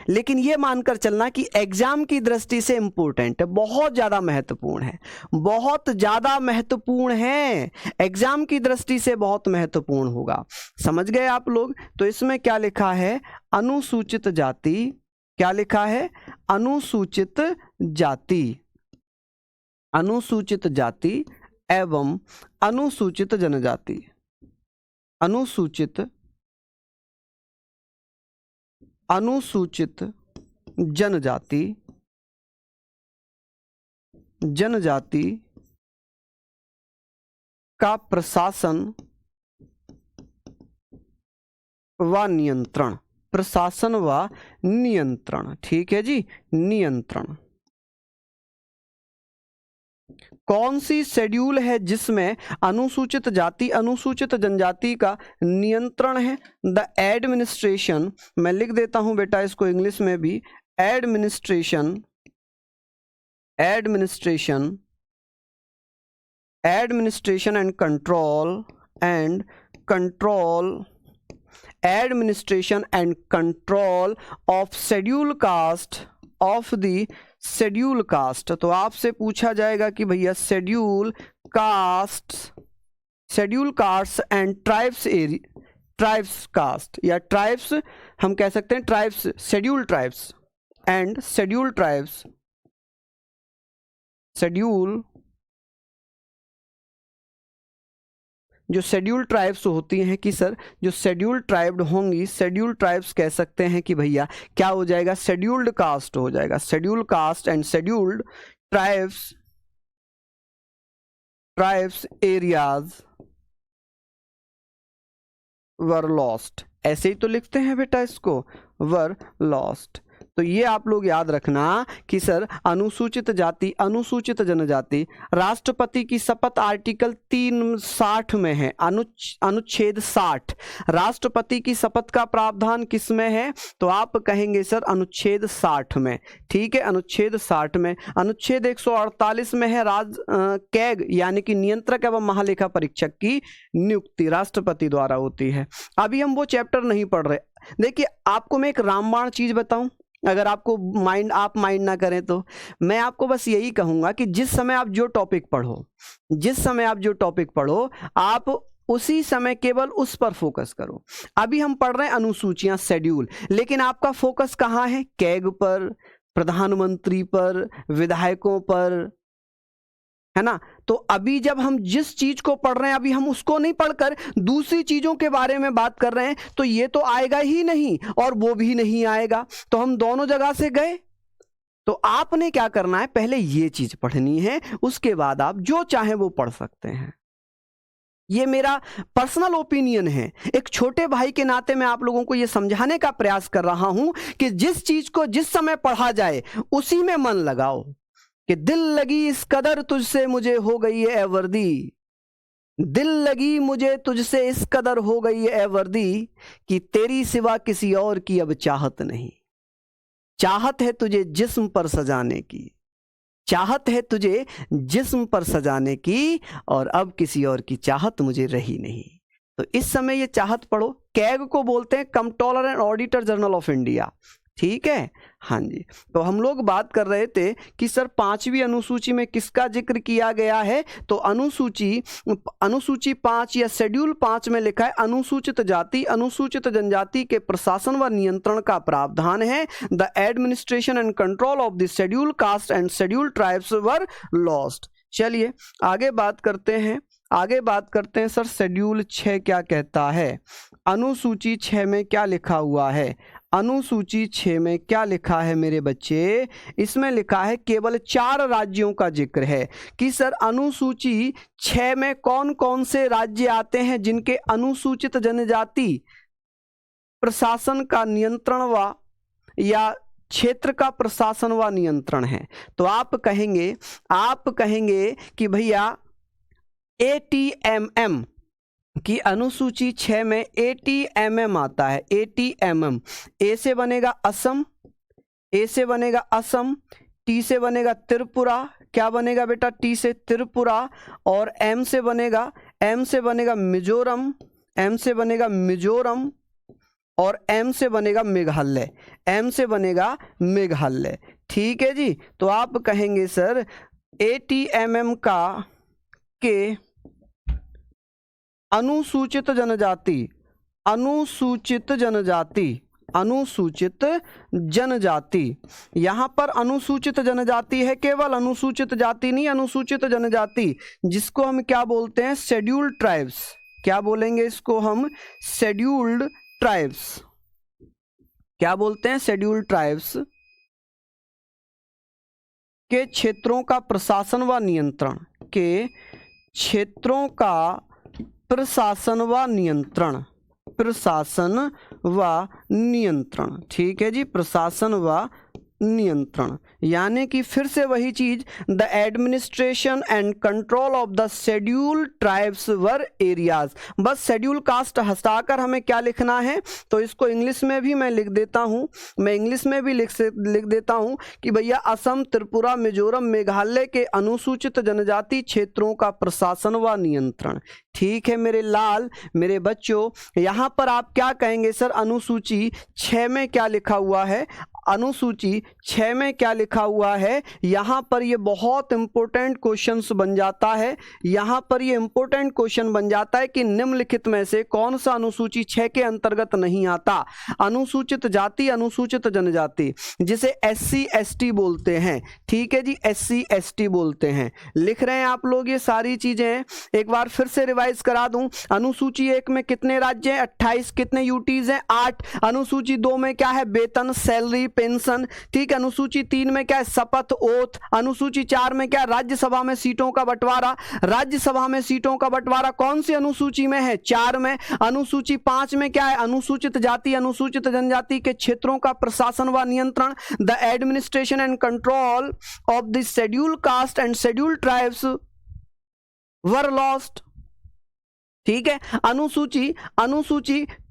लेकिन ये मानकर चलना कि एग्जाम की दृष्टि से इंपॉर्टेंट है, बहुत ज्यादा महत्वपूर्ण है, बहुत ज्यादा महत्वपूर्ण है, एग्जाम की दृष्टि से बहुत महत्वपूर्ण होगा। समझ गए आप लोग? तो इसमें क्या लिखा है? अनुसूचित जाति, क्या लिखा है? अनुसूचित जाति, अनुसूचित जाति एवं अनुसूचित जनजाति, अनुसूचित जनजाति, जनजाति का प्रशासन व नियंत्रण, प्रशासन व नियंत्रण। ठीक है जी, नियंत्रण। कौन सी शेड्यूल है जिसमें अनुसूचित जाति अनुसूचित जनजाति का नियंत्रण है? द एडमिनिस्ट्रेशन, मैं लिख देता हूं बेटा इसको इंग्लिश में भी, administration, administration, administration and control, and control, administration and control of schedule caste, of the schedule caste. तो आपसे पूछा जाएगा कि भैया schedule caste, schedule caste and tribes area, tribes caste या ट्राइब्स हम कह सकते हैं, tribes, schedule tribes and schedule tribes, schedule, जो शेड्यूल ट्राइब्स होती हैं कि सर जो शेड्यूल ट्राइब्ड होंगी, शेड्यूल ट्राइब्स कह सकते हैं कि भैया क्या हो जाएगा? शेड्यूल्ड कास्ट हो जाएगा, schedule caste and scheduled tribes, tribes areas were lost. ऐसे ही तो लिखते हैं बेटा इसको, वर लॉस्ट। तो ये आप लोग याद रखना कि सर अनुसूचित जाति अनुसूचित जनजाति, राष्ट्रपति की शपथ आर्टिकल 360 में है, अनुच्छेद 60, राष्ट्रपति की शपथ का प्रावधान किस में है? तो आप कहेंगे सर अनुच्छेद 60 में। ठीक है, अनुच्छेद 60 में। अनुच्छेद 148 में है कैग यानी कि नियंत्रक एवं महालेखा परीक्षक की नियुक्ति राष्ट्रपति द्वारा होती है। अभी हम वो चैप्टर नहीं पढ़ रहे। देखिए आपको मैं एक रामबाण चीज बताऊं, अगर आपको आप माइंड ना करें तो मैं आपको बस यही कहूंगा कि जिस समय आप जो टॉपिक पढ़ो, जिस समय आप जो टॉपिक पढ़ो, आप उसी समय केवल उस पर फोकस करो। अभी हम पढ़ रहे हैं अनुसूचियां, शेड्यूल, लेकिन आपका फोकस कहाँ है? कैग पर, प्रधानमंत्री पर, विधायकों पर, है ना? तो अभी जब हम जिस चीज को पढ़ रहे हैं, अभी हम उसको नहीं पढ़कर दूसरी चीजों के बारे में बात कर रहे हैं, तो ये तो आएगा ही नहीं और वो भी नहीं आएगा, तो हम दोनों जगह से गए। तो आपने क्या करना है? पहले ये चीज पढ़नी है, उसके बाद आप जो चाहे वो पढ़ सकते हैं। ये मेरा पर्सनल ओपिनियन है, एक छोटे भाई के नाते मैं आप लोगों को ये समझाने का प्रयास कर रहा हूं कि जिस चीज को जिस समय पढ़ा जाए उसी में मन लगाओ। कि दिल लगी इस कदर तुझसे मुझे हो गई है ए वर्दी, दिल लगी मुझे तुझसे इस कदर हो गई है ए वर्दी, कि तेरी सिवा किसी और की अब चाहत नहीं। चाहत है तुझे जिस्म पर सजाने की, चाहत है तुझे जिस्म पर सजाने की, और अब किसी और की चाहत मुझे रही नहीं। तो इस समय ये चाहत पढ़ो। कैग को बोलते हैं controller and auditor general of India. ठीक है, हाँ जी। तो हम लोग बात कर रहे थे कि सर 5वीं अनुसूची में किसका जिक्र किया गया है? तो अनुसूची 5 या शेड्यूल 5 में लिखा है अनुसूचित जाति अनुसूचित जनजाति के प्रशासन व नियंत्रण का प्रावधान है। The administration and control of the schedule caste and schedule tribes were lost. चलिए आगे बात करते हैं, आगे बात करते हैं सर शेड्यूल 6 क्या कहता है? अनुसूची 6 में क्या लिखा हुआ है? अनुसूची 6 में क्या लिखा है मेरे बच्चे? इसमें लिखा है केवल 4 राज्यों का जिक्र है कि सर अनुसूची 6 में कौन कौन से राज्य आते हैं जिनके अनुसूचित जनजाति प्रशासन का नियंत्रण व या क्षेत्र का प्रशासन व नियंत्रण है। तो आप कहेंगे कि भैया ATMM की अनुसूची 6 में ATMM आता है। ATMM ए से बनेगा असम, ए से बनेगा असम, टी से बनेगा त्रिपुरा, क्या बनेगा बेटा टी से त्रिपुरा, और एम से बनेगा मिजोरम, एम से बनेगा मिजोरम, और एम से बनेगा मेघालय, एम से बनेगा मेघालय। ठीक है जी। तो आप कहेंगे सर ATMM के अनुसूचित जनजाति, यहां पर अनुसूचित जनजाति है, केवल अनुसूचित जाति नहीं, अनुसूचित जनजाति, जिसको हम क्या बोलते हैं, शेड्यूल्ड ट्राइब्स। क्या बोलेंगे इसको हम, शेड्यूल्ड ट्राइब्स। क्या बोलते हैं, शेड्यूल्ड ट्राइब्स के क्षेत्रों का प्रशासन व नियंत्रण, के क्षेत्रों का प्रशासन व नियंत्रण। ठीक है जी, प्रशासन व नियंत्रण, यानी कि फिर से वही चीज, the administration and control of the scheduled tribes were areas. बस शेड्यूल कास्ट हटाकर हमें क्या लिखना है, तो इसको इंग्लिश में भी मैं लिख देता हूं, लिख देता हूं कि भैया असम, त्रिपुरा, मिजोरम, मेघालय के अनुसूचित जनजाति क्षेत्रों का प्रशासन व नियंत्रण। ठीक है मेरे लाल, मेरे बच्चों, यहां पर आप क्या कहेंगे सर, अनुसूची 6 में क्या लिखा हुआ है, अनुसूची 6 में क्या लिखा हुआ है, यहां पर ये बहुत इंपॉर्टेंट क्वेश्चंस बन जाता है, यहां पर ये इंपॉर्टेंट क्वेश्चन बन जाता है कि निम्नलिखित में से कौन सा अनुसूची 6 के अंतर्गत नहीं आता। अनुसूचित जाति, अनुसूचित जनजाति, जिसे SC ST बोलते हैं। ठीक है जी, SC ST बोलते हैं। लिख रहे हैं आप लोग ये सारी चीजें, एक बार फिर से रिवाइज करा दूं। अनुसूची 1 में कितने राज्य हैं, 28, कितने यूटीज हैं, 8। अनुसूची 2 में क्या है, वेतन, सैलरी, पेंशन। ठीक है, अनुसूची 3 में क्या है, शपथ, ओथ। अनुसूची 4 में क्या है, राज्यसभा में सीटों का बंटवारा। राज्यसभा में सीटों का बंटवारा कौन सी अनुसूची में है, 4 में। अनुसूची 5 में क्या है, अनुसूचित जाति, अनुसूचित जनजाति के क्षेत्रों का प्रशासन व नियंत्रण, the administration and control of the scheduled caste and scheduled tribes were lost. ठीक है, अनुसूची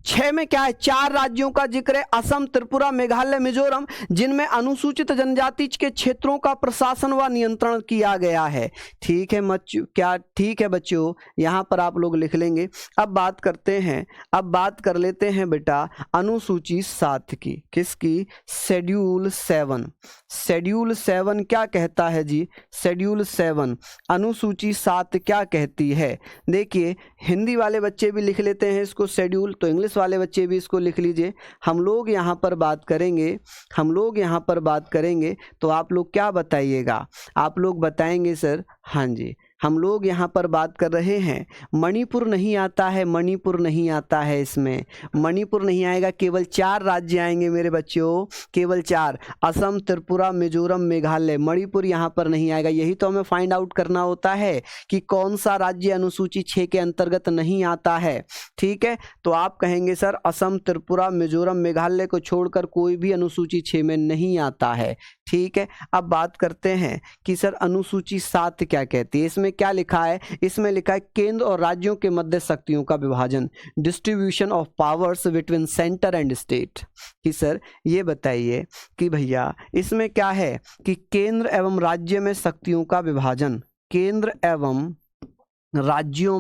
6 में क्या है, 4 राज्यों का जिक्र है, असम, त्रिपुरा, मेघालय, मिजोरम, जिनमें अनुसूचित जनजाति के क्षेत्रों का प्रशासन व नियंत्रण किया गया है। ठीक है ठीक है बच्चों, यहां पर आप लोग लिख लेंगे। अब बात कर लेते हैं बेटा अनुसूची 7 की, किसकी, शेड्यूल 7। शेड्यूल 7 क्या कहता है जी, शेड्यूल 7 अनुसूची 7 क्या कहती है। देखिए, हिंदी वाले बच्चे भी लिख लेते हैं इसको शेड्यूल, तो इंग्लिश वाले बच्चे भी इसको लिख लीजिए। हम लोग यहाँ पर बात करेंगे, तो आप लोग क्या बताइएगा, आप लोग बताएंगे सर, हाँ जी, हम लोग यहाँ पर बात कर रहे हैं, मणिपुर नहीं आता है, मणिपुर नहीं आता है, इसमें मणिपुर नहीं आएगा, केवल 4 राज्य आएंगे मेरे बच्चों, केवल 4, असम, त्रिपुरा, मिजोरम, मेघालय, मणिपुर यहाँ पर नहीं आएगा। यही तो हमें फाइंड आउट करना होता है कि कौन सा राज्य अनुसूची 6 के अंतर्गत नहीं आता है। ठीक है, तो आप कहेंगे सर असम, त्रिपुरा, मिजोरम, मेघालय को छोड़कर कोई भी अनुसूची 6 में नहीं आता है। ठीक है, अब बात करते हैं कि सर अनुसूची 7 क्या कहती है। इसमें क्या लिखा है, इसमें लिखा है केंद्र और राज्यों के मध्य शक्तियों का विभाजन, distribution of powers between centre and state. कि सर ये बताइए कि भैया इसमें क्या है कि केंद्र एवं राज्य में शक्तियों का विभाजन, केंद्र एवं राज्यों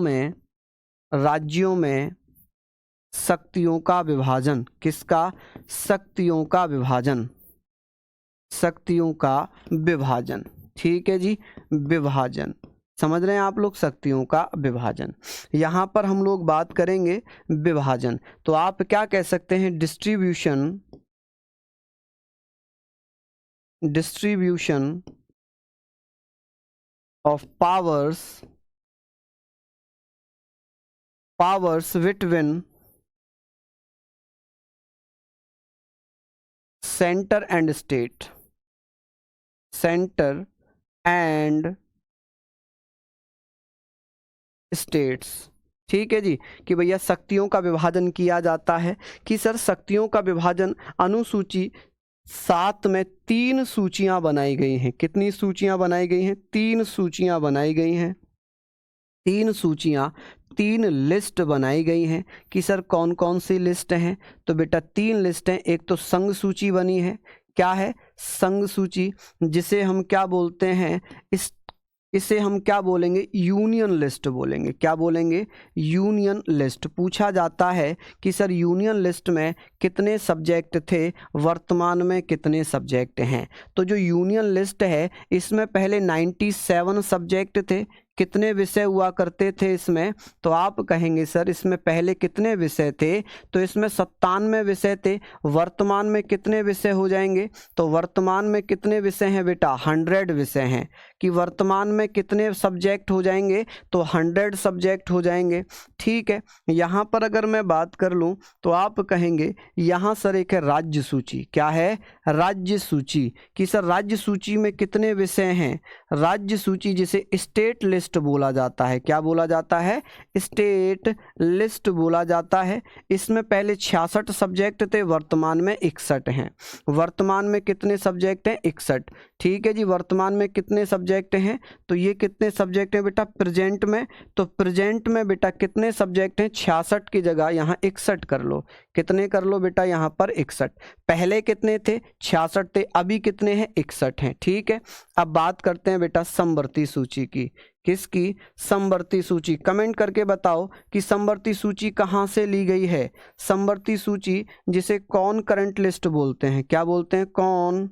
में शक्तियों का विभाजन, किसका, शक्तियों का विभाजन। ठीक है जी, विभाजन, समझ रहे हैं आप लोग, शक्तियों का विभाजन। यहां पर हम लोग बात करेंगे विभाजन, तो आप क्या कह सकते हैं, distribution of powers between centre and states. ठीक है जी, कि भैया शक्तियों का विभाजन किया जाता है, कि सर शक्तियों का विभाजन अनुसूची 7 में 3 सूचियां बनाई गई हैं। कितनी सूचियां बनाई गई हैं? 3 सूचियां बनाई गई हैं। 3 सूचियां, 3 लिस्ट बनाई गई हैं कि सर कौन कौन सी लिस्ट हैं? तो बेटा 3 लिस्ट हैं। एक तो संघ सूची बनी है। क्या है? संघ सूची, जिसे हम क्या बोलते हैं? इसे हम क्या बोलेंगे? यूनियन लिस्ट बोलेंगे। क्या बोलेंगे? Union list. पूछा जाता है कि सर यूनियन लिस्ट में कितने सब्जेक्ट थे, वर्तमान में कितने सब्जेक्ट हैं? तो जो यूनियन लिस्ट है इसमें पहले 97 सब्जेक्ट थे। कितने विषय हुआ करते थे इसमें? तो आप कहेंगे सर इसमें पहले कितने विषय थे? तो इसमें 97 विषय थे। वर्तमान में कितने विषय हो जाएंगे? तो वर्तमान में कितने विषय हैं बेटा? 100 विषय हैं। कि वर्तमान में कितने सब्जेक्ट हो जाएंगे? तो 100 सब्जेक्ट हो जाएंगे। ठीक है, यहाँ पर अगर मैं बात कर लूँ तो आप कहेंगे यहाँ सर एक है राज्य सूची। क्या है? राज्य सूची। कि सर राज्य सूची में कितने विषय हैं? राज्य सूची जिसे स्टेट लिस्ट बोला जाता है। क्या बोला जाता है? स्टेट लिस्ट बोला जाता है। इसमें पहले 66 सब्जेक्ट थे, वर्तमान में 61 हैं। वर्तमान में कितने सब्जेक्ट हैं? 61। ठीक है जी, वर्तमान में कितने सब्जेक्ट हैं? तो ये कितने सब्जेक्ट हैं बेटा प्रेजेंट में? तो प्रेजेंट में बेटा कितने सब्जेक्ट हैं? 66 की जगह यहाँ 61 कर लो। कितने कर लो बेटा यहाँ पर? 61। पहले कितने थे? 66 थे। अभी कितने हैं? 61 हैं। ठीक है, अब बात करते हैं बेटा समवर्ती सूची की। किसकी? समवर्ती सूची। कमेंट करके बताओ कि समवर्ती सूची कहाँ से ली गई है? समवर्ती सूची जिसे कौन करंट लिस्ट बोलते हैं। क्या बोलते हैं? कौन,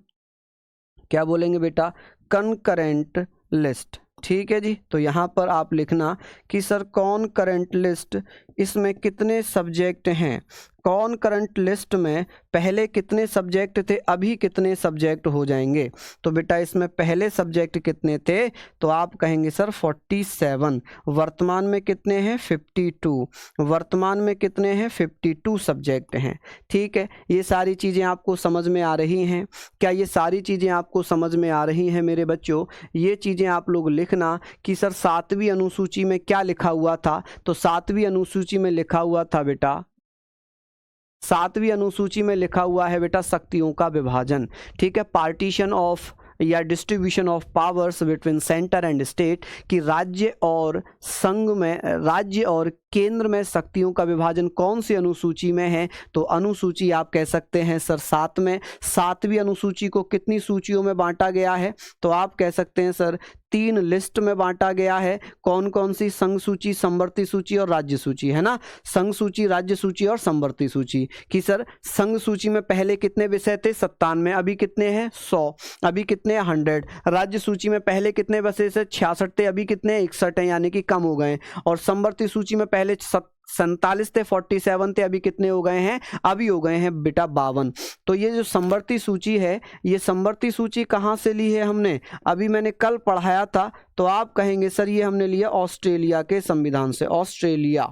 क्या बोलेंगे बेटा? Concurrent list. ठीक है जी, तो यहाँ पर आप लिखना कि सर कौन करंट लिस्ट, इसमें कितने सब्जेक्ट हैं? कौन करंट लिस्ट में पहले कितने सब्जेक्ट थे, अभी कितने सब्जेक्ट हो जाएंगे? तो बेटा इसमें पहले सब्जेक्ट कितने थे? तो आप कहेंगे सर 47। वर्तमान में कितने हैं? 52। वर्तमान में कितने हैं? 52 सब्जेक्ट हैं। ठीक है, ये सारी चीज़ें आपको समझ में आ रही हैं? क्या ये सारी चीज़ें आपको समझ में आ रही हैं मेरे बच्चों? ये चीज़ें आप लोग लिखना कि सर 7वीं अनुसूची में क्या लिखा हुआ था। तो 7वीं अनुसूची में लिखा हुआ था बेटा, 7वीं अनुसूची में लिखा हुआ है बेटा शक्तियों का विभाजन। ठीक है, पार्टीशन ऑफ या distribution of powers between centre and state, कि राज्य और संघ में, राज्य और केंद्र में शक्तियों का विभाजन कौन सी अनुसूची में है? तो अनुसूची आप कह सकते हैं सर 7 में। 7वीं अनुसूची को कितनी सूचियों में बांटा गया है? तो आप कह सकते हैं सर 3 लिस्ट में बांटा गया है। कौन कौन सी? संघ सूची, समवर्ती सूची और राज्य सूची, है ना? संघ सूची, राज्य सूची और समवर्ती सूची। कि सर संघ सूची में पहले कितने विषय थे? 97। अभी कितने हैं? 100। अभी कितने? 100। राज्य सूची में पहले कितने विषय थे? 66 थे। अभी कितने? 61 हैं, यानी कि कम हो गए। और समवर्ती सूची में पहले 47 थे, 47 थे। अभी कितने हो गए हैं? अभी हो गए हैं बेटा 52। तो ये जो समवर्ती सूची है, ये समवर्ती सूची कहाँ से ली है हमने? अभी मैंने कल पढ़ाया था। तो आप कहेंगे सर ये हमने लिया ऑस्ट्रेलिया के संविधान से। ऑस्ट्रेलिया,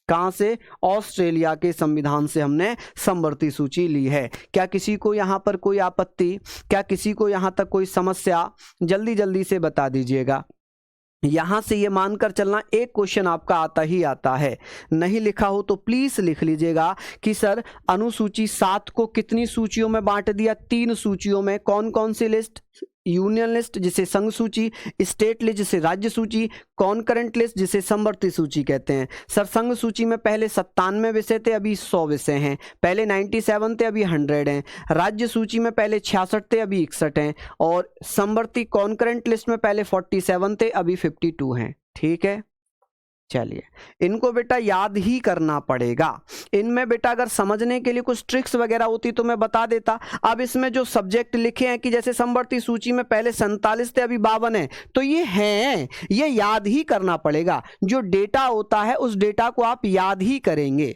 कहाँ से? ऑस्ट्रेलिया के संविधान से हमने समवर्ती सूची ली है। क्या किसी को यहाँ पर कोई आपत्ति? क्या किसी को यहाँ तक कोई समस्या? जल्दी जल्दी से बता दीजिएगा। यहाँ से ये मानकर चलना, एक क्वेश्चन आपका आता ही आता है। नहीं लिखा हो तो प्लीज लिख लीजिएगा कि सर अनुसूची 7 को कितनी सूचियों में बांट दिया? 3 सूचियों में। कौन कौन सी लिस्ट? यूनियन लिस्ट जिसे संघ सूची, स्टेट लिस्ट जिसे राज्य सूची, कॉनकरेंट लिस्ट जिसे समवर्ती सूची कहते हैं। सर संघ सूची में पहले 97 विषय थे, अभी 100 विषय हैं। पहले 97 थे, अभी 100 हैं। राज्य सूची में पहले 66 थे, अभी 61 हैं। और समवर्ती कॉनकरेंट लिस्ट में पहले 47 थे, अभी 52 हैं। ठीक है, चलिए इनको बेटा याद ही करना पड़ेगा। इनमें बेटा अगर समझने के लिए कुछ ट्रिक्स वगैरह होती तो मैं बता देता। अब इसमें जो सब्जेक्ट लिखे हैं कि जैसे समवर्ती सूची में पहले 47 थे, अभी 52 हैं, तो ये हैं, ये याद ही करना पड़ेगा। जो डेटा होता है उस डेटा को आप याद ही करेंगे।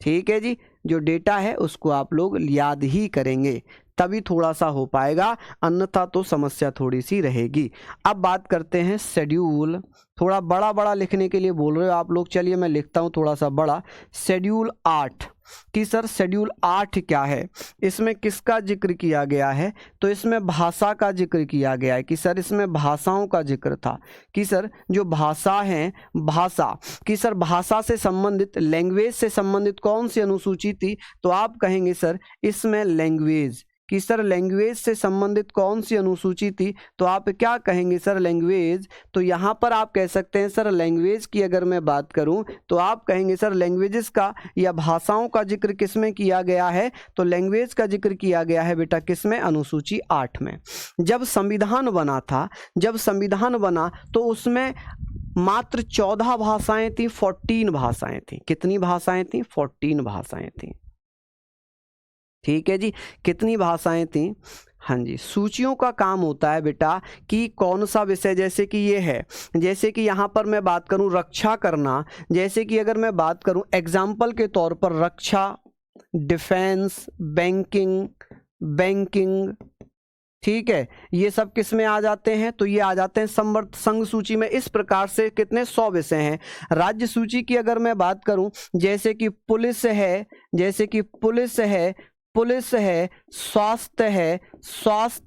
ठीक है जी, जो डेटा है उसको आप लोग याद ही करेंगे, तभी थोड़ा सा हो पाएगा, अन्यथा तो समस्या थोड़ी सी रहेगी। अब बात करते हैं शेड्यूल। थोड़ा बड़ा बड़ा लिखने के लिए बोल रहे हो आप लोग, चलिए मैं लिखता हूं थोड़ा सा बड़ा। शेड्यूल 8, कि सर शेड्यूल 8 क्या है, इसमें किसका जिक्र किया गया है, तो इसमें भाषा का जिक्र किया गया है कि सर इसमें भाषाओं का जिक्र था कि सर जो भाषा है, भाषा कि सर भाषा से संबंधित, लैंग्वेज से संबंधित कौन सी अनुसूची थी, तो आप कहेंगे सर इसमें लैंग्वेज कि सर लैंग्वेज से संबंधित कौन सी अनुसूची थी, तो आप क्या कहेंगे सर लैंग्वेज। तो यहाँ पर आप कह सकते हैं सर लैंग्वेज की अगर मैं बात करूँ तो आप कहेंगे सर लैंग्वेजेस का या भाषाओं का जिक्र किस में किया गया है, तो लैंग्वेज का जिक्र किया गया है बेटा किस में, अनुसूची 8 में। जब संविधान बना था, जब संविधान बना तो उसमें मात्र 14 भाषाएं थी, 14 भाषाएं थी। कितनी भाषाएं थी, 14 भाषाएं थी। ठीक है जी, कितनी भाषाएं थी, हाँ जी। सूचियों का काम होता है बेटा कि कौन सा विषय, जैसे कि ये है, जैसे कि यहाँ पर मैं बात करूँ रक्षा करना, जैसे कि अगर मैं बात करूँ एग्जाम्पल के तौर पर रक्षा, डिफेंस, बैंकिंग, ठीक है, ये सब किस में आ जाते हैं, तो ये आ जाते हैं संवर्त संघ सूची में। इस प्रकार से कितने 100 विषय हैं। राज्य सूची की अगर मैं बात करूं, जैसे कि पुलिस है, जैसे कि पुलिस है, स्वास्थ्य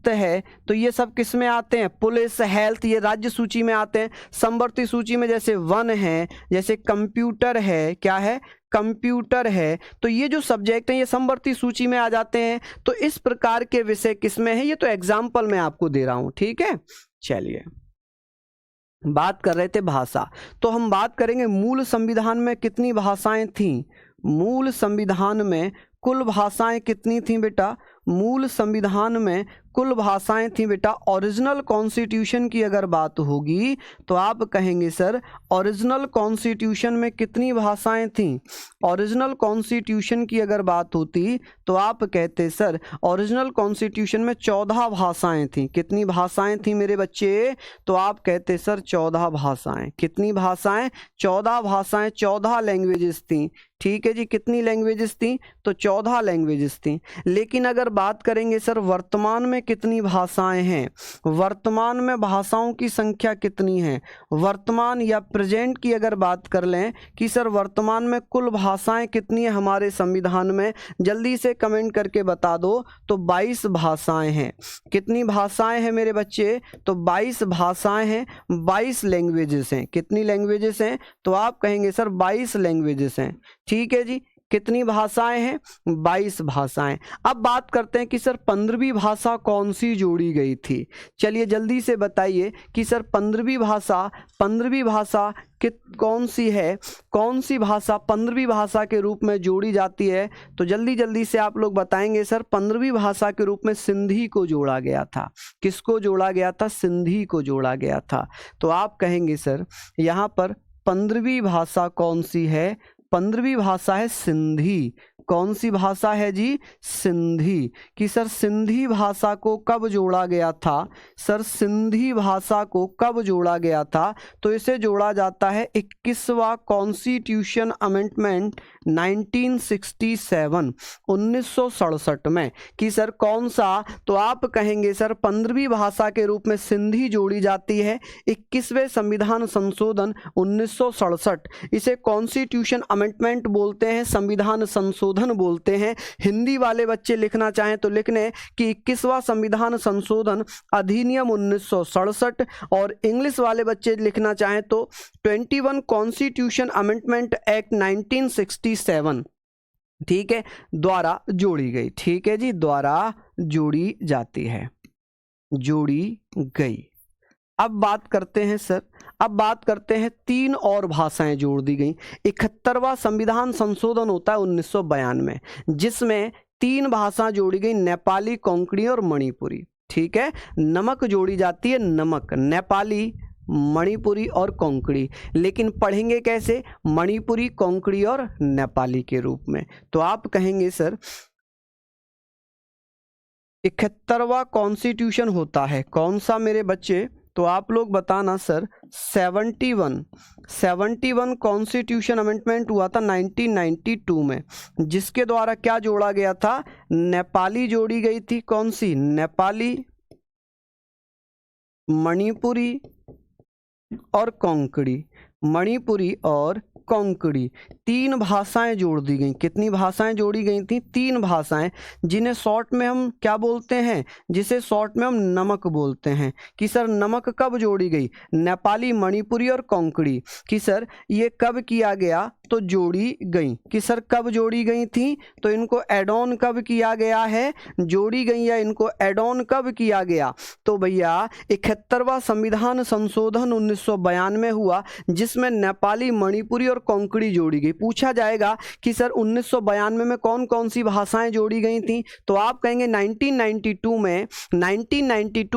है, तो ये सब किस में आते हैं, पुलिस, हेल्थ, ये राज्य सूची में आते हैं। संवर्ती सूची में जैसे वन है, जैसे कंप्यूटर है, क्या है, कंप्यूटर है, तो ये जो सब्जेक्ट हैं ये संवर्ती सूची में आ जाते हैं। तो इस प्रकार के विषय किस में है, ये तो एग्जाम्पल मैं आपको दे रहा हूं। ठीक है, चलिए बात कर रहे थे भाषा, तो हम बात करेंगे मूल संविधान में कितनी भाषाएं थी। मूल संविधान में कुल भाषाएं कितनी थी बेटा, मूल संविधान में कुल भाषाएं थी बेटा। ओरिजिनल कॉन्स्टिट्यूशन की अगर बात होगी तो आप कहेंगे सर ओरिजिनल कॉन्स्टिट्यूशन में कितनी भाषाएं थी। ओरिजिनल कॉन्स्टिट्यूशन की अगर बात होती तो आप कहते सर ओरिजिनल कॉन्स्टिट्यूशन में 14 भाषाएं थी। कितनी भाषाएं थी मेरे बच्चे, तो आप कहते सर 14 भाषाएं। कितनी भाषाएं, 14 भाषाएं, 14 लैंग्वेजेस थी। ठीक है जी, कितनी लैंग्वेजेस थी, तो 14 लैंग्वेजेस थी। लेकिन अगर बात करेंगे सर वर्तमान में कितनी भाषाएं हैं, वर्तमान में भाषाओं की संख्या कितनी है, वर्तमान या प्रेजेंट की अगर बात कर लें कि सर वर्तमान में कुल भाषाएं कितनी है हमारे संविधान में, जल्दी से कमेंट करके बता दो। तो 22 भाषाएं हैं। कितनी भाषाएं हैं मेरे बच्चे, तो 22 भाषाएं हैं, 22 लैंग्वेजेस हैं। कितनी लैंग्वेजेस हैं, तो आप कहेंगे सर 22 लैंग्वेजेस हैं। ठीक है जी, कितनी भाषाएं हैं, 22 भाषाएं। अब बात करते हैं कि सर 15वीं भाषा कौन सी जोड़ी गई थी। चलिए जल्दी से बताइए कि सर 15वीं भाषा कौन सी है, कौन सी भाषा 15वीं भाषा के रूप में जोड़ी जाती है। तो जल्दी से आप लोग बताएंगे सर 15वीं भाषा के रूप में सिंधी को जोड़ा गया था। किसको जोड़ा गया था, सिंधी को जोड़ा गया था। तो आप कहेंगे सर यहाँ पर 15वीं भाषा कौन सी है, 15वीं भाषा है सिंधी। कौन सी भाषा है जी, सिंधी। कि सर सिंधी भाषा को कब जोड़ा गया था, सर सिंधी भाषा को कब जोड़ा गया था, तो इसे जोड़ा जाता है 21वां कॉन्स्टिट्यूशन अमेंडमेंट 1967 में। कि सर कौन सा, तो आप कहेंगे सर 15वीं भाषा के रूप में सिंधी जोड़ी जाती है 21वें संविधान संशोधन 1967। इसे कॉन्स्टिट्यूशन अमेंडमेंट बोलते हैं, संविधान संशोधन बोलते हैं। हिंदी वाले बच्चे लिखना चाहें तो लिख लें कि 21वां संविधान संशोधन अधिनियम 1967, और इंग्लिश वाले बच्चे लिखना चाहें तो 21 कॉन्स्टिट्यूशन अमेंडमेंट एक्ट 1967, ठीक है, द्वारा जोड़ी गई। ठीक है जी, द्वारा जोड़ी जाती है, जोड़ी गई। अब बात करते हैं सर, अब बात करते हैं 3 और भाषाएं जोड़ दी गई। 71वां संविधान संशोधन होता है 1992, जिसमें 3 भाषा जोड़ी गई, नेपाली, कोंकणी और मणिपुरी। ठीक है, नमक जोड़ी जाती है, नमक, नेपाली, मणिपुरी और कोंकणी। लेकिन पढ़ेंगे कैसे, मणिपुरी, कोंकणी और नेपाली के रूप में। तो आप कहेंगे सर 71वां कॉन्स्टिट्यूशन होता है कौन सा मेरे बच्चे, तो आप लोग बताना सर 71 कॉन्स्टिट्यूशन अमेंडमेंट हुआ था 1992 में, जिसके द्वारा क्या जोड़ा गया था, नेपाली जोड़ी गई थी। कौन सी, नेपाली, मणिपुरी और कोंकणी। मणिपुरी और कोंकणी, 3 भाषाएं जोड़ दी गई। कितनी भाषाएं जोड़ी गई थी? 3 भाषाएं, जिन्हें शॉर्ट में हम क्या बोलते हैं? जिसे शॉर्ट में हम नमक बोलते हैं। कि सर नमक कब जोड़ी गई? नेपाली, मणिपुरी और कोंकणी। कि सर ये कब किया गया? तो जोड़ी गई। कि सर कब जोड़ी गई थी? तो इनको एड ऑन कब किया गया है? जोड़ी गई या इनको एड ऑन कब किया गया? तो भैया 71वां संविधान संशोधन 1992 हुआ, जिसमें नेपाली, मणिपुरी और कोंकणी जोड़ी गई। पूछा जाएगा कि सर 1992 में कौन कौन सी भाषाएं जोड़ी गई थी? तो आप कहेंगे 1992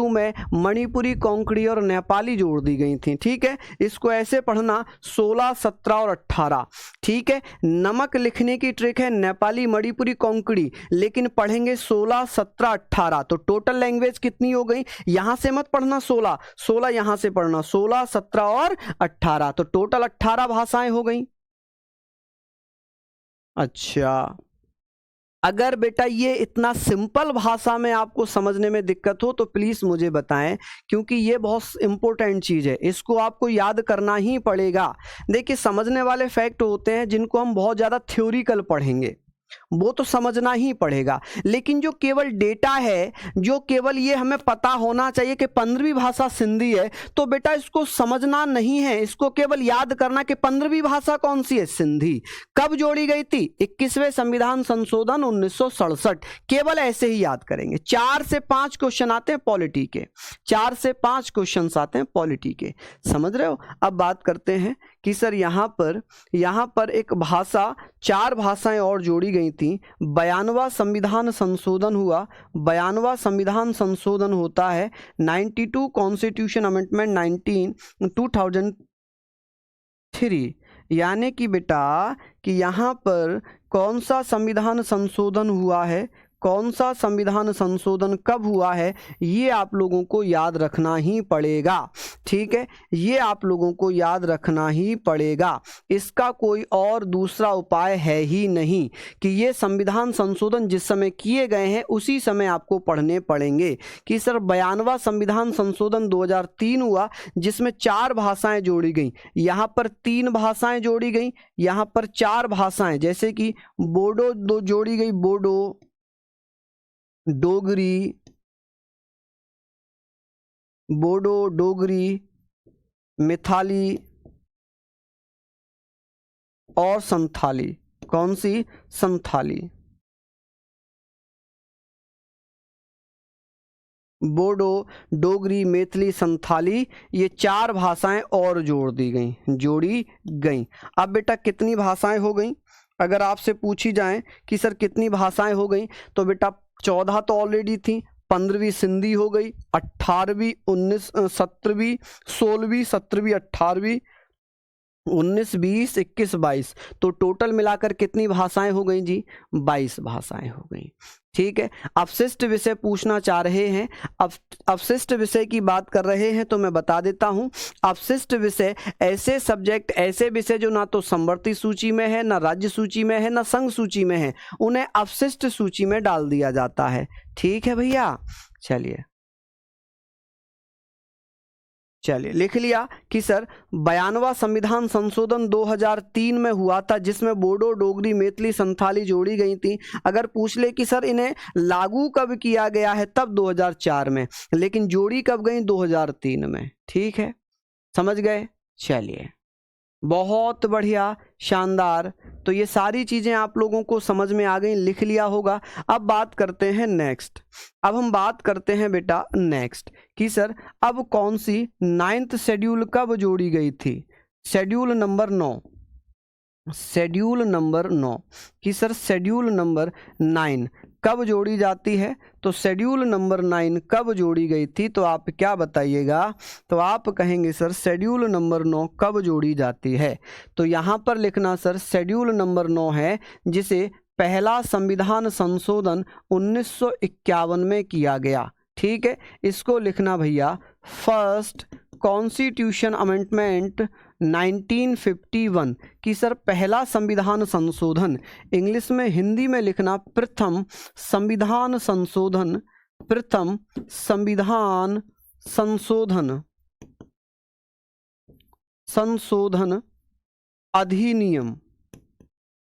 में मणिपुरी, कोंकणी और नेपाली जोड़ दी गई थी। ठीक है, इसको ऐसे पढ़ना 16, 17 और 18। ठीक है, नमक लिखने की ट्रिक है नेपाली, मणिपुरी, कोंकणी, लेकिन पढ़ेंगे 16, 17, 18। तो टोटल लैंग्वेज कितनी हो गई? यहां से मत पढ़ना 16 यहां से पढ़ना 16, 17 और 18। तो टोटल 18 भाषाएं हो गई। अच्छा, अगर बेटा ये इतना सिंपल भाषा में आपको समझने में दिक्कत हो तो प्लीज मुझे बताएं, क्योंकि ये बहुत इंपॉर्टेंट चीज है, इसको आपको याद करना ही पड़ेगा। देखिए, समझने वाले फैक्ट होते हैं जिनको हम बहुत ज्यादा थ्योरिकल पढ़ेंगे, वो तो समझना ही पड़ेगा। लेकिन जो केवल डेटा है, जो केवल ये हमें पता होना चाहिए कि 15वीं भाषा सिंधी है, तो बेटा इसको समझना नहीं है, इसको केवल याद करना कि 15वीं भाषा कौन सी है? सिंधी। कब जोड़ी गई थी? 21वें संविधान संशोधन 1967। केवल ऐसे ही याद करेंगे। 4 से 5 क्वेश्चन आते हैं पॉलिटी के, 4 से 5 क्वेश्चन आते हैं पॉलिटी के, समझ रहे हो? अब बात करते हैं कि सर यहाँ पर एक भाषा, 4 भाषाएं और जोड़ी गई थी। 92वां संविधान संशोधन हुआ। 92वां संविधान संशोधन होता है 92 कॉन्स्टिट्यूशन अमेंडमेंट 2003। यानी कि बेटा कि यहाँ पर कौन सा संविधान संशोधन हुआ है, कौन सा संविधान संशोधन कब हुआ है, ये आप लोगों को याद रखना ही पड़ेगा। ठीक है, ये आप लोगों को याद रखना ही पड़ेगा। इसका कोई और दूसरा उपाय है ही नहीं कि ये संविधान संशोधन जिस समय किए गए हैं उसी समय आपको पढ़ने पड़ेंगे। कि सर 92वां संविधान संशोधन 2003 हुआ, जिसमें 4 भाषाएं जोड़ी गई। यहाँ पर 3 भाषाएं जोड़ी गई, यहाँ पर 4 भाषाएं, जैसे कि बोडो दो जोड़ी गई, बोडो, डोगरी, डोगरी, मिथाली और संथाली। कौन सी? संथाली। बोडो, डोगरी, मैथिली, संथाली, ये 4 भाषाएं और जोड़ी गई। अब बेटा कितनी भाषाएं हो गई? अगर आपसे पूछी जाए कि सर कितनी भाषाएं हो गई, तो बेटा 14 तो ऑलरेडी थी, 15वीं सिंधी हो गई, 18वीं, 17वीं, 16वीं, 17वीं, 18वीं, 19, 20, 21, 22। तो टोटल मिलाकर कितनी भाषाएं हो गई जी? 22 भाषाएं हो गई। ठीक है, अपशिष्ट विषय पूछना चाह रहे हैं। अब अपशिष्ट विषय की बात कर रहे हैं तो मैं बता देता हूं, अपशिष्ट विषय ऐसे सब्जेक्ट, ऐसे विषय जो ना तो समवर्ती सूची में है, ना राज्य सूची में है, ना संघ सूची में है, उन्हें अपशिष्ट सूची में डाल दिया जाता है। ठीक है भैया, चलिए लिख लिया कि सर 92वां संविधान संशोधन 2003 में हुआ था, जिसमें बोडो, डोगरी, मैथिली, संथाली जोड़ी गई थी। अगर पूछ ले कि सर इन्हें लागू कब किया गया है, तब 2004 में, लेकिन जोड़ी कब गई? 2003 में। ठीक है, समझ गए? चलिए, बहुत बढ़िया, शानदार। तो ये सारी चीजें आप लोगों को समझ में आ गई, लिख लिया होगा। अब बात करते हैं नेक्स्ट। अब हम बात करते हैं बेटा नेक्स्ट कि सर अब कौन सी 9th शेड्यूल कब जोड़ी गई थी? शेड्यूल नंबर 9, शेड्यूल नंबर 9 कि सर शेड्यूल नंबर 9 कब जोड़ी जाती है? तो शेड्यूल नंबर 9 कब जोड़ी गई थी? तो आप क्या बताइएगा? तो आप कहेंगे सर शेड्यूल नंबर 9 कब जोड़ी जाती है? तो यहाँ पर लिखना सर शेड्यूल नंबर 9 है, जिसे पहला संविधान संशोधन 1951 में किया गया। ठीक है, इसको लिखना भैया फर्स्ट कॉन्स्टिट्यूशन अमेंडमेंट 1951 कि सर पहला संविधान संशोधन, इंग्लिश में, हिंदी में लिखना प्रथम संविधान संशोधन, प्रथम संविधान संशोधन संशोधन अधिनियम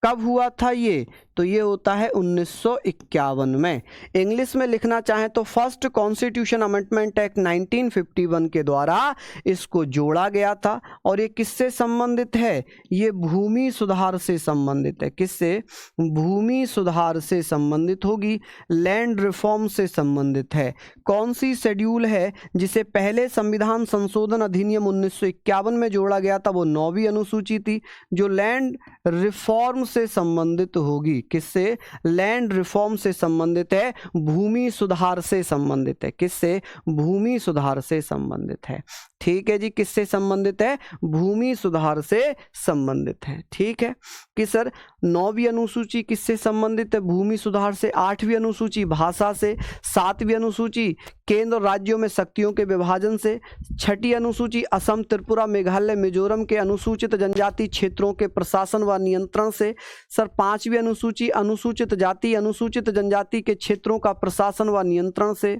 कब हुआ था ये? तो ये होता है 1951 में। इंग्लिश में लिखना चाहें तो फर्स्ट कॉन्स्टिट्यूशन अमेंडमेंट एक्ट 1951 के द्वारा इसको जोड़ा गया था। और ये किससे संबंधित है? ये भूमि सुधार से संबंधित है। किससे? भूमि सुधार से संबंधित होगी, लैंड रिफॉर्म से संबंधित है। कौन सी शेड्यूल है जिसे पहले संविधान संशोधन अधिनियम 1951 में जोड़ा गया था? वो 9वीं अनुसूची थी, जो लैंड रिफॉर्म से संबंधित होगी। किससे? लैंड रिफॉर्म से संबंधित है, भूमि सुधार से संबंधित है। किससे? भूमि सुधार से संबंधित है। ठीक है जी, किससे संबंधित है? भूमि सुधार से संबंधित है। ठीक है कि सर 9वीं अनुसूची किससे संबंधित है? भूमि सुधार से। 8वीं अनुसूची भाषा से। 7वीं अनुसूची केंद्र और राज्यों में शक्तियों के विभाजन से। 6ठी अनुसूची असम, त्रिपुरा, मेघालय, मिजोरम के अनुसूचित जनजाति क्षेत्रों के प्रशासन व नियंत्रण से। सर 5वीं अनुसूची अनुसूचित जाति, अनुसूचित जनजाति के क्षेत्रों का प्रशासन व नियंत्रण से।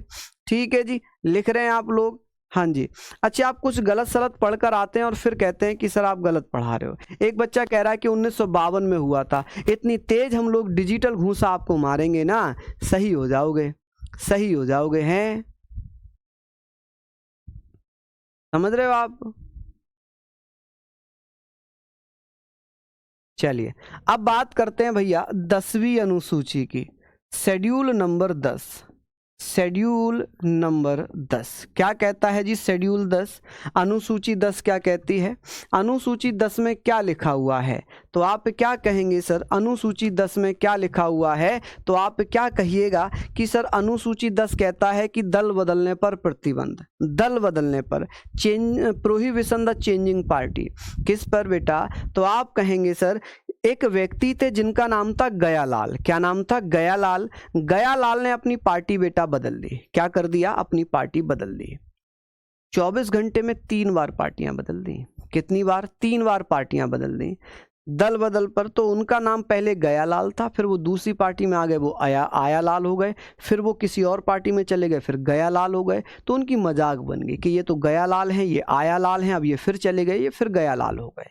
ठीक है जी, लिख रहे हैं आप लोग? हाँ जी। अच्छा, आप कुछ गलत सलत पढ़कर आते हैं और फिर कहते हैं कि सर आप गलत पढ़ा रहे हो। एक बच्चा कह रहा है कि 1952 में हुआ था। इतनी तेज हम लोग डिजिटल घूसा आपको मारेंगे ना, सही हो जाओगे, सही हो जाओगे। हैं, समझ रहे हो आप? चलिए अब बात करते हैं भैया 10वीं अनुसूची की। Schedule number 10। शेड्यूल नंबर 10 क्या कहता है जी? शेड्यूल 10, अनुसूची 10 क्या कहती है? अनुसूची 10 में क्या लिखा हुआ है? तो आप क्या कहेंगे सर? अनुसूची 10 में क्या लिखा हुआ है? तो आप क्या कहिएगा कि सर अनुसूची 10 कहता है कि दल बदलने पर प्रतिबंध, दल बदलने पर, प्रोहिबिशन द चेंजिंग पार्टी। किस पर बेटा? तो आप कहेंगे सर एक व्यक्ति थे जिनका नाम था गयालाल। क्या नाम था? गयालाल। गयालाल ने अपनी पार्टी बेटा बदल दी। क्या कर दिया? अपनी पार्टी बदल दी। 24 घंटे में 3 बार पार्टियां बदल दी। कितनी बार? 3 बार पार्टियां बदल दी। दल बदल पर तो उनका नाम पहले गयालाल था, फिर वो दूसरी पार्टी में आ गए, वो आयालाल हो गए, फिर वो किसी और पार्टी में चले गए, फिर गयालाल हो गए। तो उनकी मजाक बन गई कि ये तो गयालाल हैं, ये आयालाल हैं, अब ये फिर चले गए, ये फिर गयालाल हो गए।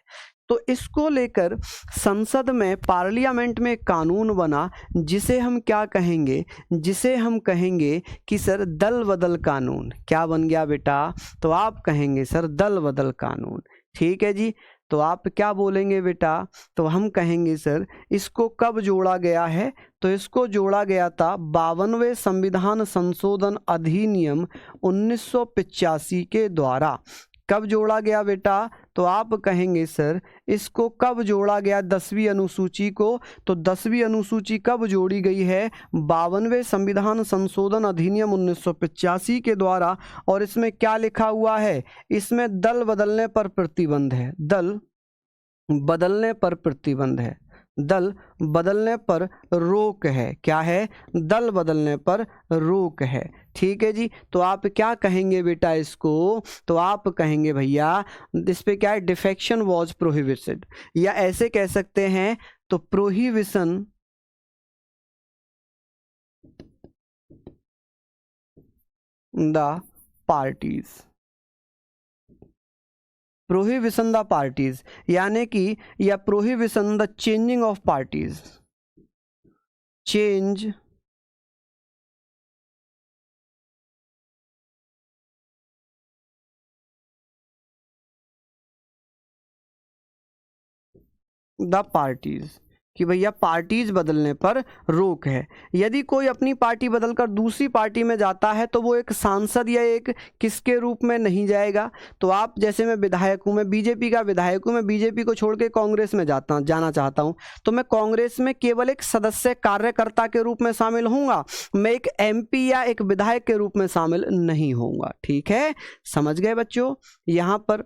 तो इसको लेकर संसद में, पार्लियामेंट में कानून बना जिसे हम क्या कहेंगे? जिसे हम कहेंगे कि सर दल बदल कानून। क्या बन गया बेटा? तो आप कहेंगे सर दल बदल कानून। ठीक है जी, तो आप क्या बोलेंगे बेटा? तो हम कहेंगे सर इसको कब जोड़ा गया है? तो इसको जोड़ा गया था 52वें संविधान संशोधन अधिनियम 1985 के द्वारा। कब जोड़ा गया बेटा? तो आप कहेंगे सर इसको कब जोड़ा गया 10वीं अनुसूची को? तो 10वीं अनुसूची कब जोड़ी गई है? 52वें संविधान संशोधन अधिनियम 1985 के द्वारा। और इसमें क्या लिखा हुआ है? इसमें दल बदलने पर प्रतिबंध है। दल बदलने पर प्रतिबंध है, दल बदलने पर रोक है। क्या है? दल बदलने पर रोक है। ठीक है जी, तो आप क्या कहेंगे बेटा इसको? तो आप कहेंगे भैया इस पे क्या है? डिफेक्शन वॉज प्रोहिबिटेड, या ऐसे कह सकते हैं तो prohibition the parties, prohibition the parties, यानी कि या prohibition the changing of parties, change the parties, कि भैया पार्टीज बदलने पर रोक है। यदि कोई अपनी पार्टी बदलकर दूसरी पार्टी में जाता है तो वो एक सांसद या एक किसके रूप में नहीं जाएगा? तो आप जैसे मैं विधायक हूँ, मैं बीजेपी का विधायक हूँ, मैं बीजेपी को छोड़ के कांग्रेस में जाना चाहता हूँ, तो मैं कांग्रेस में केवल एक सदस्य कार्यकर्ता के रूप में शामिल होऊंगा, मैं एक एमपी या एक विधायक के रूप में शामिल नहीं होऊंगा। ठीक है, समझ गए बच्चों यहाँ पर?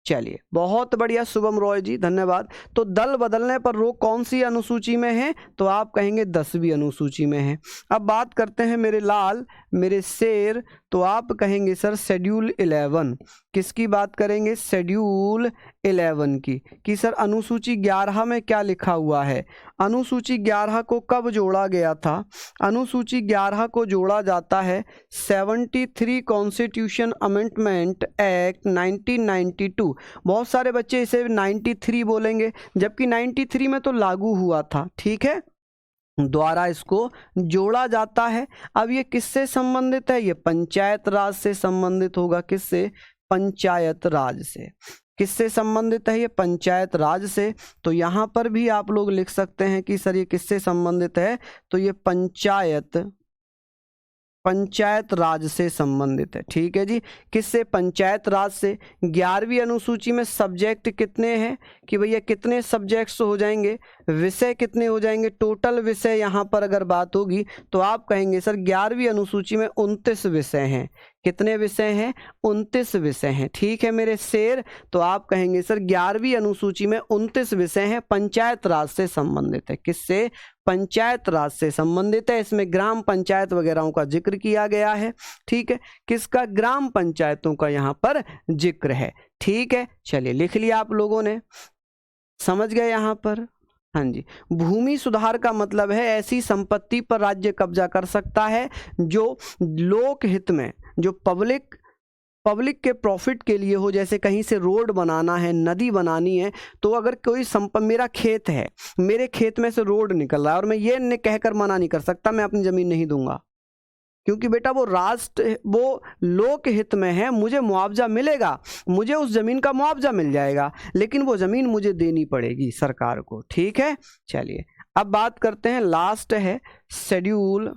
चलिए, बहुत बढ़िया शुभम रॉय जी, धन्यवाद। तो दल बदलने पर रोक कौन सी अनुसूची में है? तो आप कहेंगे 10वीं अनुसूची में है। अब बात करते हैं मेरे लाल, मेरे शेर, तो आप कहेंगे सर शेड्यूल 11। किसकी बात करेंगे? शेड्यूल 11 की। कि सर अनुसूची 11 में क्या लिखा हुआ है? अनुसूची 11 को कब जोड़ा गया था? अनुसूची 11 को जोड़ा जाता है 73 कॉन्स्टिट्यूशन अमेंडमेंट एक्ट 1992। बहुत सारे बच्चे इसे 93 बोलेंगे, जबकि 93 में तो लागू हुआ था, ठीक है, द्वारा इसको जोड़ा जाता है। अब ये किससे संबंधित है? ये पंचायत राज से संबंधित होगा। किससे? पंचायत राज से। किससे संबंधित है? ये पंचायत राज से। तो यहाँ पर भी आप लोग लिख सकते हैं कि सर ये किससे संबंधित है? तो ये पंचायत राज से संबंधित है, ठीक है जी। किससे? पंचायत राज से। 11वीं अनुसूची में सब्जेक्ट कितने हैं? कि भैया कितने सब्जेक्ट्स हो जाएंगे, विषय कितने हो जाएंगे? टोटल विषय यहाँ पर अगर बात होगी तो आप कहेंगे सर 11वीं अनुसूची में 29 विषय हैं। कितने विषय हैं? 29 विषय हैं, ठीक है मेरे शेर। तो आप कहेंगे सर 11वीं अनुसूची में 29 विषय हैं, पंचायत राज से संबंधित है। किससे? पंचायत राज से संबंधित है। इसमें ग्राम पंचायत वगैरह का जिक्र किया गया है, ठीक है। किसका? ग्राम पंचायतों का यहाँ पर जिक्र है, ठीक है। चलिए लिख लिया आप लोगों ने, समझ गए यहाँ पर? हाँ जी। भूमि सुधार का मतलब है ऐसी संपत्ति पर राज्य कब्जा कर सकता है जो लोक हित में, जो पब्लिक के प्रॉफिट के लिए हो। जैसे कहीं से रोड बनाना है, नदी बनानी है, तो अगर कोई मेरा खेत है, मेरे खेत में से रोड निकल रहा है और मैं ये कहकर मना नहीं कर सकता मैं अपनी जमीन नहीं दूंगा, क्योंकि बेटा वो लोक हित में है, मुझे मुआवजा मिलेगा, मुझे उस जमीन का मुआवजा मिल जाएगा, लेकिन वो जमीन मुझे देनी पड़ेगी सरकार को, ठीक है। चलिए अब बात करते हैं, लास्ट है शेड्यूल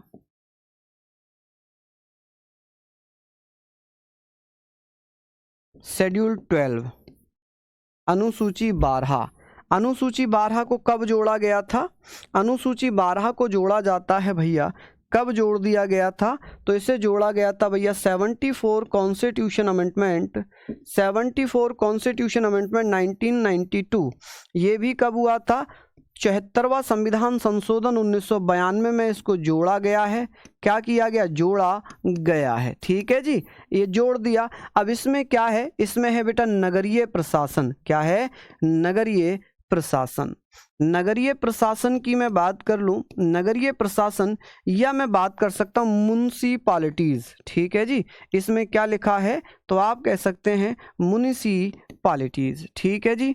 12, अनुसूची 12। अनुसूची 12 को कब जोड़ा गया था? अनुसूची 12 को जोड़ा जाता है भैया, कब जोड़ दिया गया था? तो इसे जोड़ा गया था भैया 74 कॉन्स्टिट्यूशन अमेंडमेंट 1992। ये भी कब हुआ था? 74वां संविधान संशोधन 1992 में इसको जोड़ा गया है। क्या किया गया? जोड़ा गया है, ठीक है जी, ये जोड़ दिया। अब इसमें क्या है? इसमें है बेटा नगरीय प्रशासन। क्या है? नगरीय प्रशासन। नगरीय प्रशासन की मैं बात कर लूं, नगरीय प्रशासन, या मैं बात कर सकता हूं म्युनिसिपैलिटीज, ठीक है जी। इसमें क्या लिखा है? तो आप कह सकते हैं म्युनिसिपैलिटीज, ठीक है जी।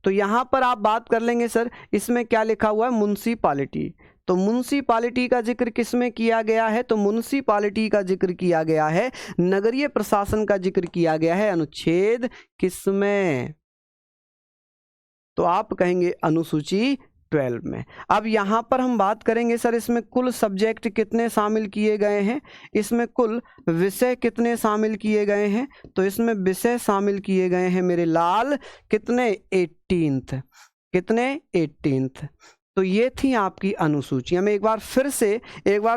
तो यहां पर आप बात कर लेंगे सर इसमें क्या लिखा हुआ है? म्युनिसिपैलिटी। तो म्युनिसिपैलिटी का जिक्र किसमें किया गया है? तो म्युनिसिपैलिटी का जिक्र किया गया है, नगरीय प्रशासन का जिक्र किया गया है अनुच्छेद किसमें? तो आप कहेंगे अनुसूची 12 में। अब यहाँ पर हम बात करेंगे सर इसमें कुल सब्जेक्ट कितने शामिल किए गए हैं, इसमें कुल विषय कितने शामिल किए गए हैं? तो इसमें विषय शामिल किए गए हैं मेरे लाल कितने? 18th। कितने? 18th। तो ये थी आपकी अनुसूचियां। मैं एक बार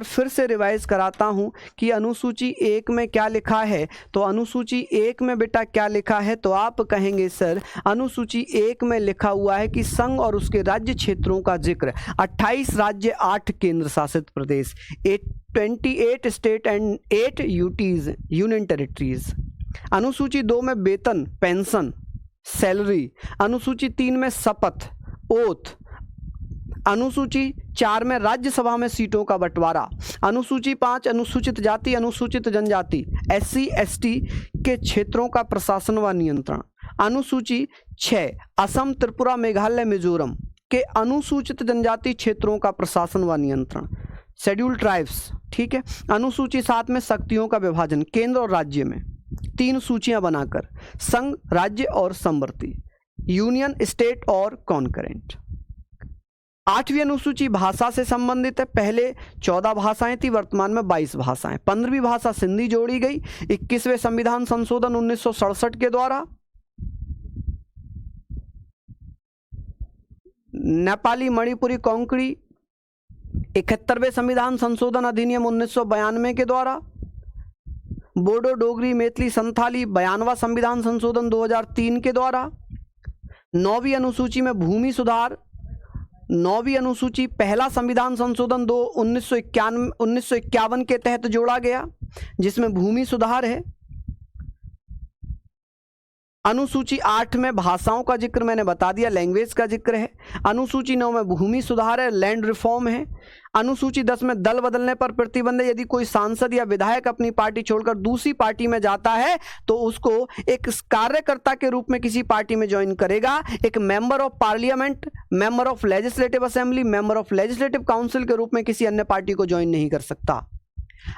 फिर से रिवाइज कराता हूं कि अनुसूची 1 में क्या लिखा है। तो अनुसूची 1 में बेटा क्या लिखा है? तो आप कहेंगे सर अनुसूची 1 में लिखा हुआ है कि संघ और उसके राज्य क्षेत्रों का जिक्र, 28 राज्य, 8 केंद्र शासित प्रदेश, 28 state and 8 UTs, union territories. अनुसूची 2 में वेतन, पेंशन, सैलरी। अनुसूची 3 में शपथ, ओथ। अनुसूची 4 में राज्यसभा में सीटों का बंटवारा। अनुसूची 5 अनुसूचित जाति, अनुसूचित जनजाति, SC ST के क्षेत्रों का प्रशासन व नियंत्रण। अनुसूची 6 असम, त्रिपुरा, मेघालय, मिजोरम के अनुसूचित जनजाति क्षेत्रों का प्रशासन व नियंत्रण, शेड्यूल ट्राइब्स, ठीक है। अनुसूची 7 में शक्तियों का विभाजन केंद्र और राज्य में, 3 सूचियां बनाकर, संघ, राज्य और समवर्ती, यूनियन, स्टेट और कॉन्करेंट। 8वीं अनुसूची भाषा से संबंधित है। पहले 14 भाषाएं थी, वर्तमान में 22 भाषाएं। 15वीं भाषा सिंधी जोड़ी गई 21वें संविधान संशोधन 1967 के द्वारा। नेपाली, मणिपुरी, कोंकणी 71वें संविधान संशोधन अधिनियम 1992 के द्वारा। बोडो, डोगरी, मैथिली, संथाली 92वां संविधान संशोधन 2003 के द्वारा। 9वीं अनुसूची में भूमि सुधार, 9वीं अनुसूची पहला संविधान संशोधन 1951 के तहत जोड़ा गया। जिसमें भूमि सुधार है। अनुसूची 8 में भाषाओं का जिक्र मैंने बता दिया, लैंग्वेज का जिक्र है। अनुसूची 9 में भूमि सुधार है, लैंड रिफॉर्म है। अनुसूची 10 में दल बदलने पर प्रतिबंध है। यदि कोई सांसद या विधायक अपनी पार्टी छोड़कर दूसरी पार्टी में जाता है तो उसको एक कार्यकर्ता के रूप में किसी पार्टी में ज्वाइन करेगा। एक member of parliament, member of legislative assembly, member of legislative council के रूप में किसी अन्य पार्टी को ज्वाइन नहीं कर सकता।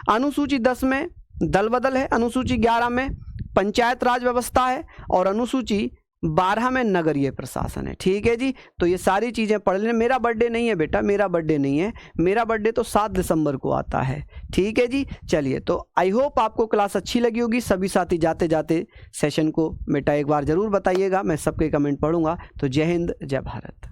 अनुसूची 10 में दल बदल है, अनुसूची 11 में पंचायत राज व्यवस्था है और अनुसूची 12 में नगरीय प्रशासन है। ठीक है जी, तो ये सारी चीजें पढ़ लेना। मेरा बर्थडे नहीं है बेटा, मेरा बर्थडे नहीं है, मेरा बर्थडे तो 7 दिसंबर को आता है। ठीक है जी, चलिए, तो आई होप आपको क्लास अच्छी लगी होगी। सभी साथी जाते जाते सेशन को बेटा एक बार जरूर बताइएगा, मैं सबके कमेंट पढ़ूंगा। तो जय हिंद, जय भारत।